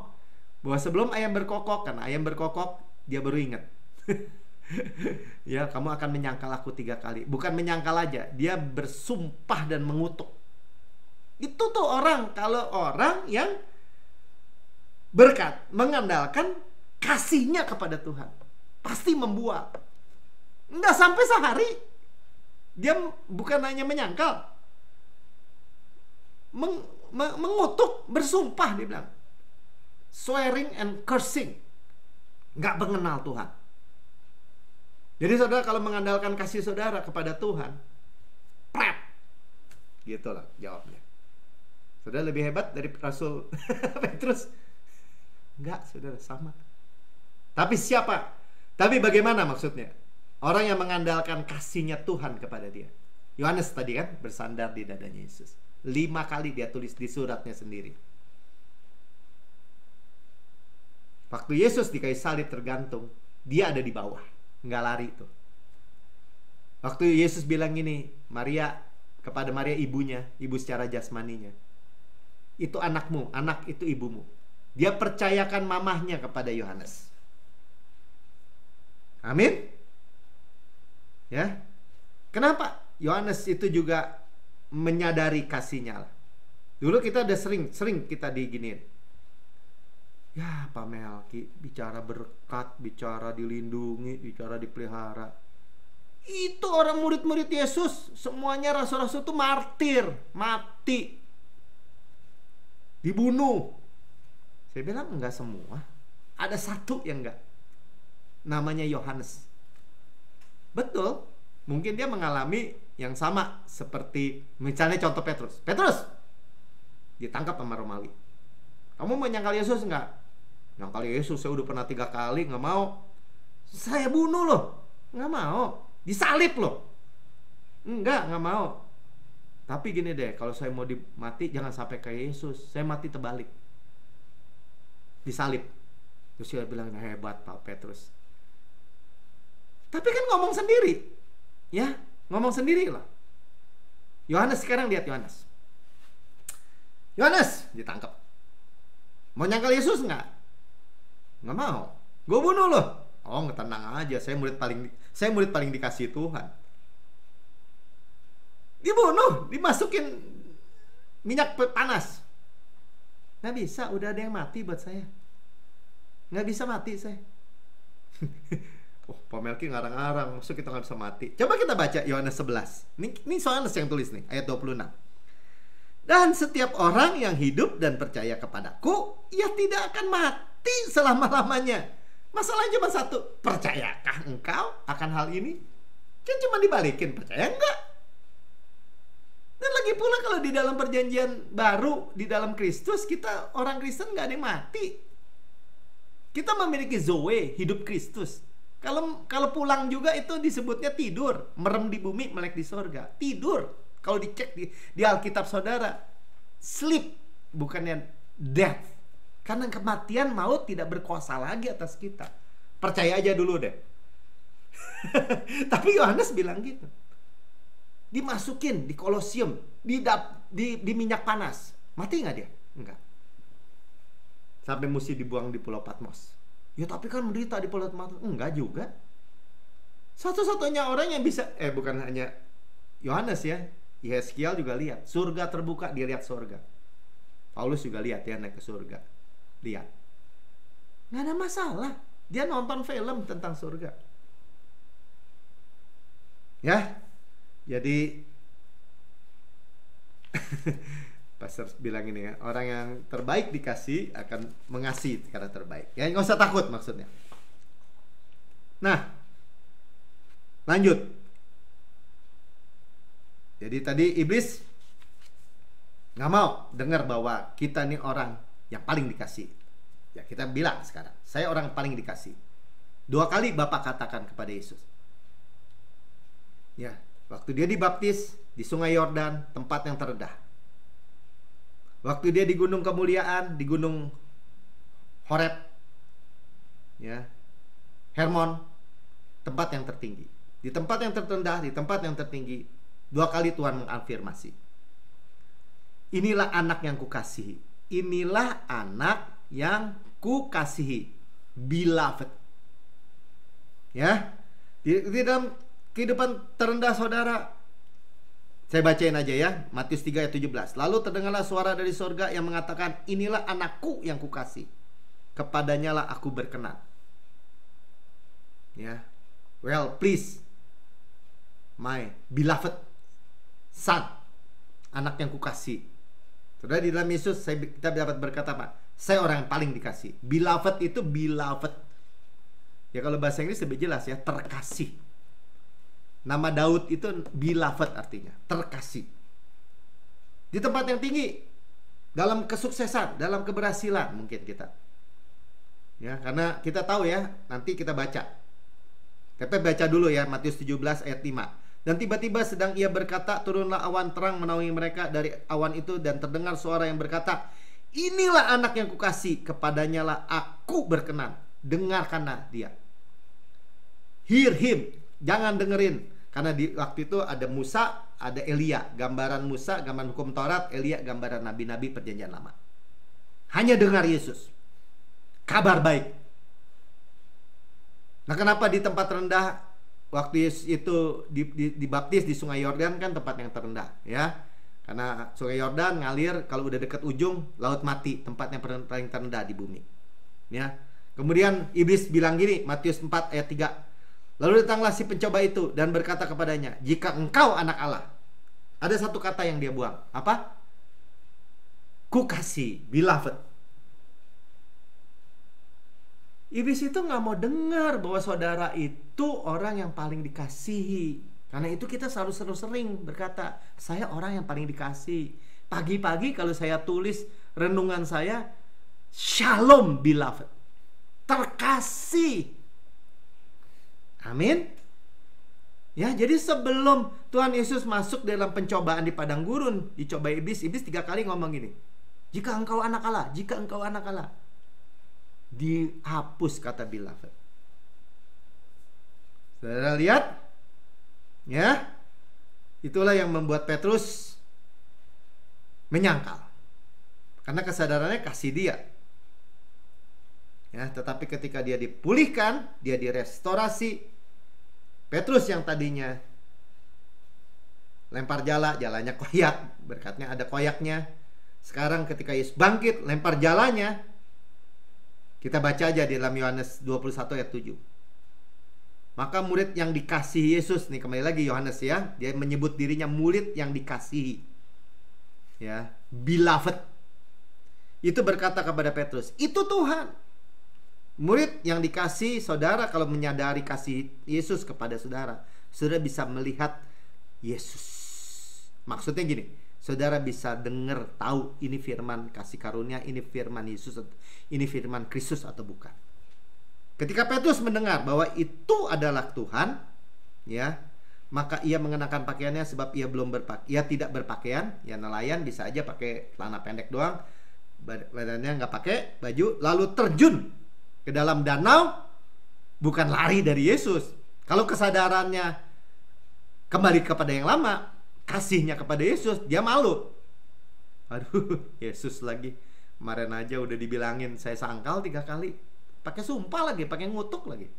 bahwa sebelum ayam berkokok, karena ayam berkokok dia baru ingat. Ya, kamu akan menyangkal aku 3 kali. Bukan menyangkal aja, dia bersumpah dan mengutuk. Itu tuh orang, kalau orang yang berkat, mengandalkan kasihnya kepada Tuhan, pasti membual. Nggak sampai sehari dia bukan hanya menyangkal, mengutuk, bersumpah, dia bilang swearing and cursing, nggak mengenal Tuhan. Jadi saudara kalau mengandalkan kasih saudara kepada Tuhan, prep, gitulah jawabnya. Saudara lebih hebat dari Rasul Petrus? Enggak, saudara, sama. Tapi siapa? Tapi bagaimana maksudnya? Orang yang mengandalkan kasihnya Tuhan kepada dia. Yohanes tadi kan bersandar di dadanya Yesus. 5 kali dia tulis di suratnya sendiri. Waktu Yesus di kayu salib tergantung, dia ada di bawah, nggak lari tuh. Waktu Yesus bilang gini, Maria, kepada Maria ibunya, ibu secara jasmaninya, itu anakmu, anak itu ibumu. Dia percayakan mamahnya kepada Yohanes. Amin. Ya. Kenapa? Yohanes itu juga menyadari kasihnya lah. Dulu kita udah sering kita diginiin. Ya, Pak Melki bicara berkat, bicara dilindungi, bicara dipelihara. Itu orang murid-murid Yesus, semuanya rasul-rasul itu martir, mati, dibunuh. Saya bilang enggak semua. Ada satu yang enggak. Namanya Yohanes. Betul. Mungkin dia mengalami yang sama seperti misalnya contoh Petrus. Petrus ditangkap sama Romawi. Kamu mau nyangkal Yesus enggak? Nyangkal Yesus saya udah pernah 3 kali, enggak mau. Saya bunuh loh. Enggak mau. Disalib loh. Enggak mau. Tapi gini deh, kalau saya mau mati jangan sampai kayak Yesus. Saya mati terbalik. Disalib. Terus dia bilang, hebat Pak Petrus. Tapi kan ngomong sendiri. Ya, ngomong sendiri lah. Yohanes, sekarang lihat Yohanes. Yohanes ditangkap. Mau nyangkal Yesus enggak? Enggak mau. Gue bunuh loh. Oh, tenang aja, saya murid paling dikasih Tuhan. Dibunuh, dimasukin minyak panas. Nggak bisa, udah ada yang mati buat saya. Nggak bisa mati saya. Oh, Pak Melki ngarang-ngarang, maksud kita nggak bisa mati. Coba kita baca Yohanes 11. Ini Yohanes yang tulis nih, ayat 26. Dan setiap orang yang hidup dan percaya kepadaku, ia tidak akan mati selama-lamanya. Masalahnya cuma satu, percayakah engkau akan hal ini? Kan cuma dibalikin, percaya enggak? Dan lagi pula kalau di dalam perjanjian baru, di dalam Kristus, kita orang Kristen nggak ada yang mati. Kita memiliki Zoe, hidup Kristus. Kalau pulang juga itu disebutnya tidur, merem di bumi, melek di sorga. Tidur. Kalau dicek di Alkitab saudara, sleep, bukannya death. Karena kematian, maut tidak berkuasa lagi atas kita. Percaya aja dulu deh. Tapi Yohanes bilang gitu. Dimasukin di kolosium, di minyak panas. Mati nggak dia? Enggak. Sampai mesti dibuang di Pulau Patmos. Ya tapi kan menderita di Pulau Patmos. Enggak juga. Satu-satunya orang yang bisa, bukan hanya Yohanes ya, Yeskiel juga lihat surga terbuka, dia lihat surga. Paulus juga lihat ya, naik ke surga, lihat. Nggak ada masalah, dia nonton film tentang surga. Ya, jadi Pastor bilang ini ya, orang yang terbaik dikasih akan mengasihi karena terbaik. Ya, nggak usah takut maksudnya. Nah, lanjut. Jadi tadi iblis nggak mau dengar bahwa kita ini orang yang paling dikasih. Ya, kita bilang sekarang, saya orang paling dikasih. 2 kali Bapak katakan kepada Yesus. Ya, waktu dia dibaptis di Sungai Yordan, tempat yang terendah. Waktu dia di Gunung Kemuliaan, di Gunung Horeb, ya, Hermon, tempat yang tertinggi. Di tempat yang terendah, di tempat yang tertinggi, 2 kali Tuhan mengafirmasi, inilah anak yang kukasihi. Inilah anak yang kukasihi, beloved. Ya, di dalam kehidupan terendah saudara, saya bacain aja ya, Matius 3 ayat 17. Lalu terdengarlah suara dari surga yang mengatakan, inilah anakku yang kukasih, kepadanya lah aku berkenan. Ya, well please, my beloved son, anak yang kukasih. Saudara, di dalam Yesus kita dapat berkata apa? Saya orang yang paling dikasih. Beloved itu beloved. Ya kalau bahasa Inggris lebih jelas ya, terkasih. Nama Daud itu beloved artinya terkasih. Di tempat yang tinggi, dalam kesuksesan, dalam keberhasilan mungkin kita. Ya, karena kita tahu ya, nanti kita baca. Tapi baca dulu ya Matius 17 ayat 5. Dan tiba-tiba sedang ia berkata, turunlah awan terang menaungi mereka. Dari awan itu dan terdengar suara yang berkata, inilah anak yang kukasih, kepadanya lah aku berkenan. Dengarkanlah dia. Hear him, jangan dengerin. Karena di waktu itu ada Musa, ada Elia. Gambaran Musa, gambaran hukum Taurat. Elia, gambaran nabi-nabi perjanjian lama. Hanya dengar Yesus, kabar baik. Nah, kenapa di tempat rendah, waktu Yesus itu dibaptis di Sungai Yordan, kan tempat yang terendah ya. Karena Sungai Yordan ngalir, kalau udah dekat ujung, laut mati, tempat yang paling terendah di bumi ya. Kemudian iblis bilang gini, Matius 4 ayat 3. Lalu datanglah si pencoba itu dan berkata kepadanya, jika engkau anak Allah. Ada satu kata yang dia buang. Apa? Kukasih, beloved. Iblis itu gak mau dengar bahwa saudara itu orang yang paling dikasihi. Karena itu kita selalu sering berkata, saya orang yang paling dikasihi. Pagi-pagi kalau saya tulis renungan saya, Shalom beloved, terkasih. Amin. Ya, jadi sebelum Tuhan Yesus masuk dalam pencobaan di padang gurun, dicoba iblis 3 kali ngomong gini, jika engkau anak Allah, jika engkau anak Allah. Dihapus kata beloved. Saudara lihat? Ya. Itulah yang membuat Petrus menyangkal. Karena kesadarannya kasih dia. Ya, tetapi ketika dia dipulihkan, dia direstorasi. Petrus yang tadinya lempar jala, jalanya koyak, berkatnya ada koyaknya. Sekarang ketika Yesus bangkit, lempar jalanya. Kita baca aja di dalam Yohanes 21 ayat 7. Maka murid yang dikasihi Yesus, nih kembali lagi Yohanes ya, dia menyebut dirinya murid yang dikasihi. Ya, beloved. Itu berkata kepada Petrus, itu Tuhan. Murid yang dikasih, saudara kalau menyadari kasih Yesus kepada saudara, saudara bisa melihat Yesus. Maksudnya gini, saudara bisa dengar, tahu ini firman kasih karunia, ini firman Yesus, ini firman Kristus atau bukan. Ketika Petrus mendengar bahwa itu adalah Tuhan, ya, maka ia mengenakan pakaiannya sebab ia ia tidak berpakaian. Ya, nelayan bisa aja pakai celana pendek doang, badannya nggak pakai baju, lalu terjun ke dalam danau, bukan lari dari Yesus. Kalau kesadarannya kembali kepada yang lama, kasihnya kepada Yesus, dia malu. Aduh, Yesus lagi. Kemarin aja udah dibilangin saya sangkal 3 kali. Pakai sumpah lagi, pakai ngutuk lagi.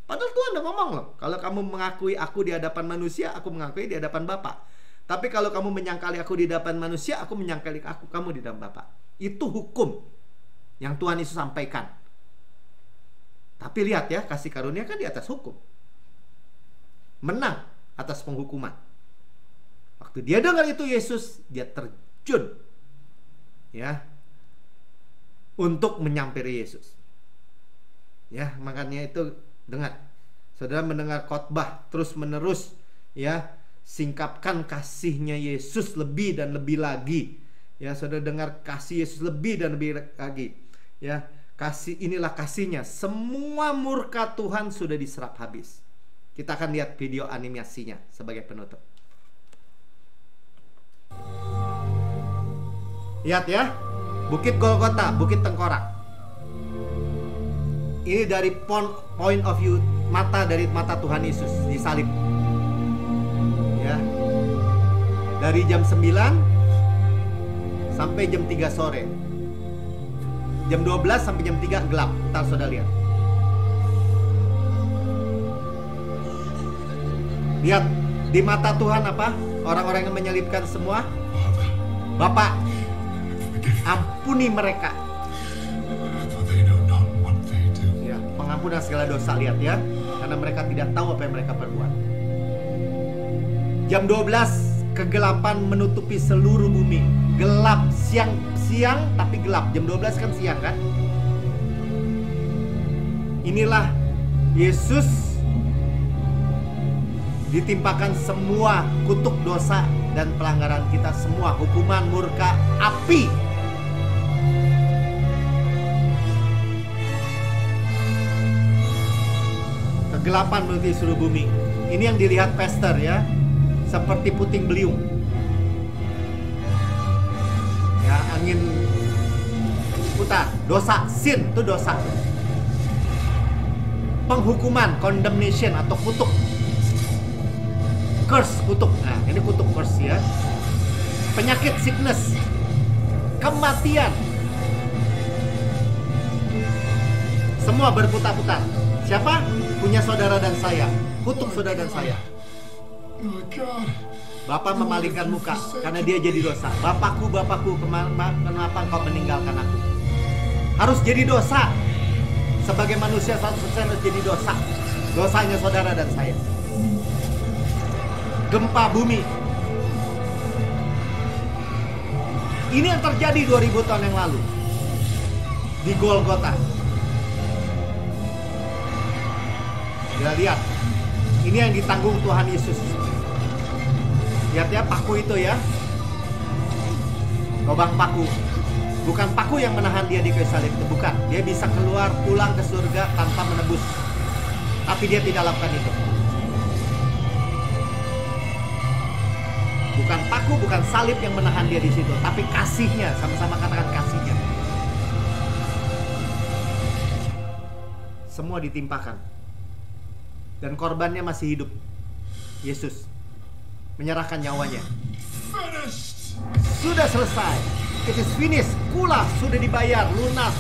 Padahal Tuhan udah ngomong loh, kalau kamu mengakui aku di hadapan manusia, aku mengakui di hadapan Bapa. Tapi kalau kamu menyangkali aku di hadapan manusia, aku menyangkali kamu di hadapan Bapa. Itu hukum yang Tuhan Yesus sampaikan. Tapi lihat ya, kasih karunia kan di atas hukum. Menang atas penghukuman. Waktu dia dengar itu Yesus, dia terjun ya untuk menyampiri Yesus. Ya, makanya itu dengar. Saudara mendengar khotbah terus menerus ya, singkapkan kasihnya Yesus lebih dan lebih lagi. Ya, saudara dengar kasih Yesus lebih dan lebih lagi. Ya, kasih inilah kasihnya. Semua murka Tuhan sudah diserap habis. Kita akan lihat video animasinya sebagai penutup. Lihat ya, Bukit Golgota, Bukit Tengkorak. Ini dari point of view dari mata Tuhan Yesus disalib. Ya. Dari jam 9 sampai jam 3 sore. Jam 12 sampai jam 3 gelap. Ntar saudara lihat. Lihat di mata Tuhan apa? Orang-orang yang menyalibkan semua. Bapa, ampuni mereka. Ya, pengampunan segala dosa, lihat ya. Karena mereka tidak tahu apa yang mereka perbuat. Jam 12 kegelapan menutupi seluruh bumi. Gelap, siang tapi gelap. Jam 12 kan siang kan? Inilah Yesus ditimpakan semua kutuk dosa dan pelanggaran kita semua, hukuman murka api. Kegelapan menutupi seluruh bumi. Ini yang dilihat pastor ya, seperti puting beliung. Ya, angin putar, dosa, sin itu dosa. Penghukuman, condemnation atau kutuk. Curse, kutuk. Nah, ini kutuk curse ya. Penyakit, sickness. Kematian. Semua berputar-putar. Siapa? Punya saudara dan saya. Kutuk saudara dan saya. Bapa memalingkan muka karena dia jadi dosa. Bapakku, kenapa engkau meninggalkan aku? Harus jadi dosa. Sebagai manusia 100% harus jadi dosa. Dosanya saudara dan saya. Gempa bumi. Ini yang terjadi 2000 tahun yang lalu di Golgota. Kita lihat, ini yang ditanggung Tuhan Yesus. Lihat ya, paku itu ya, lubang paku. Bukan paku yang menahan dia di kayu salib itu, bukan. Dia bisa keluar, pulang ke surga tanpa menebus. Tapi dia tidak lakukan itu. Bukan paku, bukan salib yang menahan dia di situ, tapi kasihnya. Sama-sama katakan kasihnya. Semua ditimpakan. Dan korbannya masih hidup. Yesus menyerahkan nyawanya. Sudah selesai. It is finished. Kula sudah dibayar, lunas.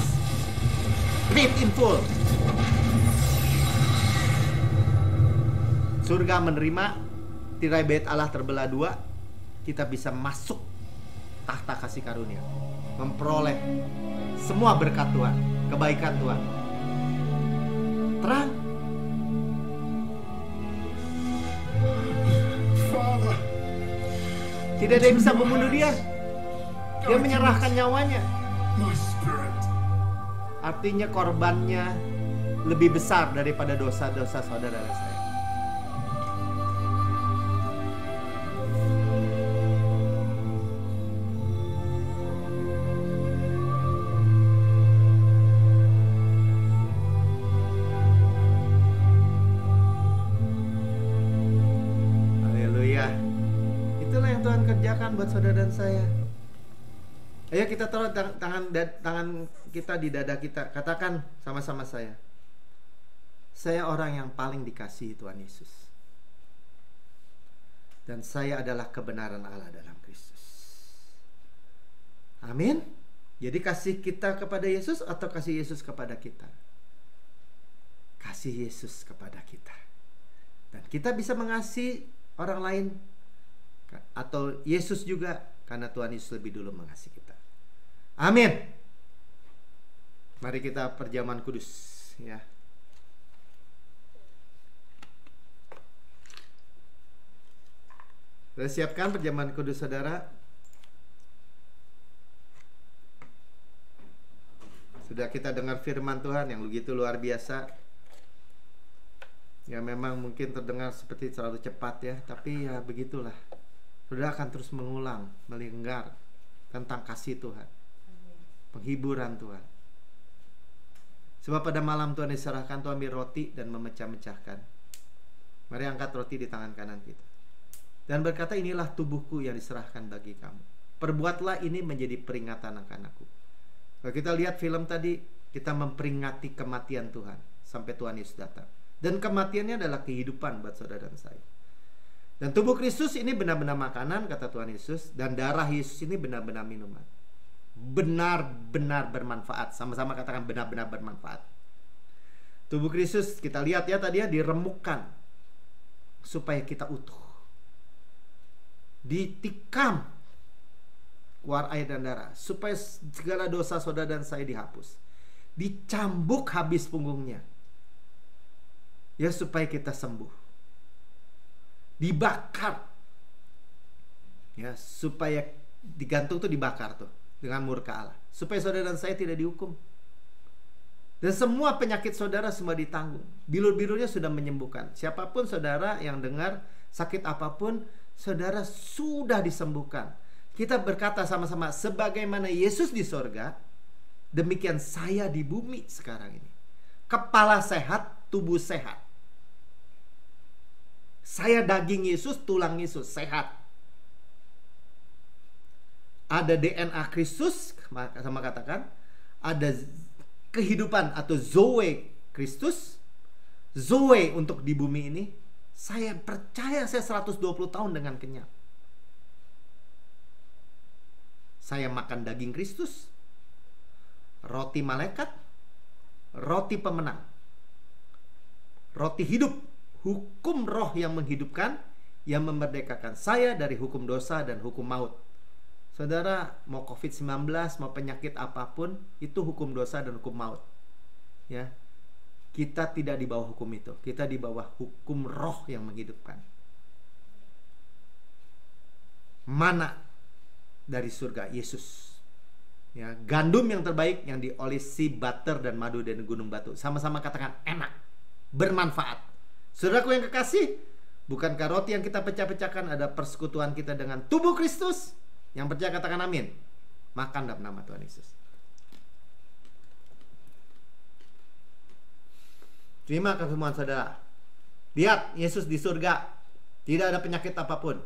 Paid in full. Surga menerima, tirai bait Allah terbelah dua. Kita bisa masuk tahta kasih karunia, memperoleh semua berkat Tuhan, kebaikan Tuhan. Terang. Tidak ada yang bisa membunuh dia. Dia menyerahkan nyawanya. Artinya korbannya lebih besar daripada dosa-dosa saudara saya. Buat saudara dan saya. Ayo kita taruh tangan kita di dada kita. Katakan sama-sama saya. Saya orang yang paling dikasihi Tuhan Yesus. Dan saya adalah kebenaran Allah dalam Kristus. Amin. Jadi kasih kita kepada Yesus atau kasih Yesus kepada kita? kasih Yesus kepada kita. Dan kita bisa mengasihi orang lain, atau Yesus juga, karena Tuhan Yesus lebih dulu mengasihi kita. Amin. Mari kita perjamuan kudus, ya. Sudah siapkan perjamuan kudus, saudara? Sudah kita dengar firman Tuhan yang begitu luar biasa. Ya memang mungkin terdengar seperti terlalu cepat ya, tapi ya begitulah. Saudara akan terus mengulang, melingkar tentang kasih Tuhan, penghiburan Tuhan. Sebab pada malam Tuhan diserahkan, Tuhan ambil roti dan memecah-mecahkan. Mari angkat roti di tangan kanan kita dan berkata, inilah tubuhku yang diserahkan bagi kamu. Perbuatlah ini menjadi peringatan akan aku. Kalau kita lihat film tadi, kita memperingati kematian Tuhan sampai Tuhan Yesus datang. Dan kematiannya adalah kehidupan buat saudara dan saya. Dan tubuh Kristus ini benar-benar makanan, kata Tuhan Yesus. Dan darah Yesus ini benar-benar minuman. Benar-benar bermanfaat. Sama-sama katakan benar-benar bermanfaat. Tubuh Kristus kita lihat ya tadi ya, diremukkan supaya kita utuh. Ditikam keluar air dan darah supaya segala dosa saudara dan saya dihapus. Dicambuk habis punggungnya ya supaya kita sembuh. Dibakar ya supaya digantung tuh, dibakar tuh dengan murka Allah, supaya saudara dan saya tidak dihukum. Dan semua penyakit saudara semua ditanggung. Bilur-bilurnya sudah menyembuhkan. Siapapun saudara yang dengar sakit apapun, saudara sudah disembuhkan. Kita berkata sama-sama, sebagaimana Yesus di sorga, demikian saya di bumi sekarang ini. Kepala sehat, tubuh sehat. Saya daging Yesus, tulang Yesus, sehat. Ada DNA Kristus, sama katakan, ada kehidupan atau Zoe Kristus, Zoe untuk di bumi ini. Saya percaya saya 120 tahun dengan kenyang. Saya makan daging Kristus, roti malaikat, roti pemenang, roti hidup, hukum roh yang menghidupkan, yang memerdekakan saya dari hukum dosa dan hukum maut. Saudara, mau COVID-19, mau penyakit apapun, itu hukum dosa dan hukum maut. Ya, kita tidak di bawah hukum itu. Kita di bawah hukum roh yang menghidupkan. Mana dari surga Yesus. Ya, gandum yang terbaik yang diolesi butter dan madu dan gunung batu. Sama-sama katakan enak, bermanfaat. Saudaraku yang kekasih, bukankah roti yang kita pecah-pecahkan ada persekutuan kita dengan tubuh Kristus? Yang percaya katakan amin. Makan dalam nama Tuhan Yesus. Terima kasih semua saudara. Lihat Yesus di surga, tidak ada penyakit apapun.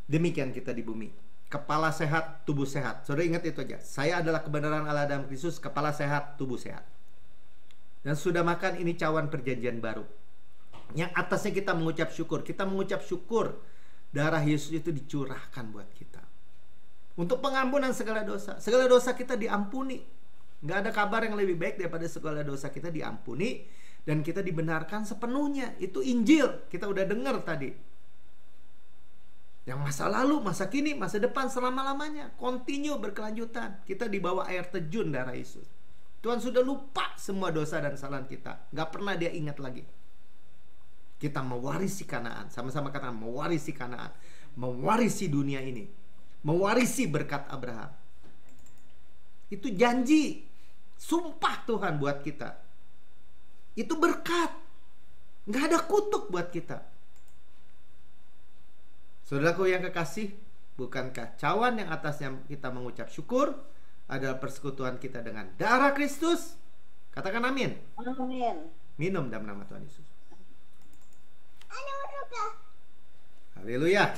Demikian kita di bumi. Kepala sehat, tubuh sehat. Saudara ingat itu aja. Saya adalah kebenaran Allah dalam Kristus. Kepala sehat, tubuh sehat. Dan sudah makan ini cawan perjanjian baru. Yang atasnya kita mengucap syukur. Kita mengucap syukur darah Yesus itu dicurahkan buat kita. Untuk pengampunan segala dosa. Segala dosa kita diampuni. Gak ada kabar yang lebih baik daripada segala dosa kita diampuni. Dan kita dibenarkan sepenuhnya. Itu Injil. Kita udah dengar tadi. Yang masa lalu, masa kini, masa depan, selama-lamanya. Continue, berkelanjutan. Kita di bawah air terjun darah Yesus. Tuhan sudah lupa semua dosa dan kesalahan kita. Gak pernah dia ingat lagi. Kita mewarisi Kanaan. Sama-sama katakan mewarisi Kanaan. Mewarisi dunia ini. Mewarisi berkat Abraham. Itu janji. Sumpah Tuhan buat kita. Itu berkat. Gak ada kutuk buat kita. Saudaraku yang kekasih, bukankah cawan yang atasnya kita mengucap syukur adalah persekutuan kita dengan darah Kristus? Katakan amin. Amin. Minum dalam nama Tuhan Yesus. Haleluya.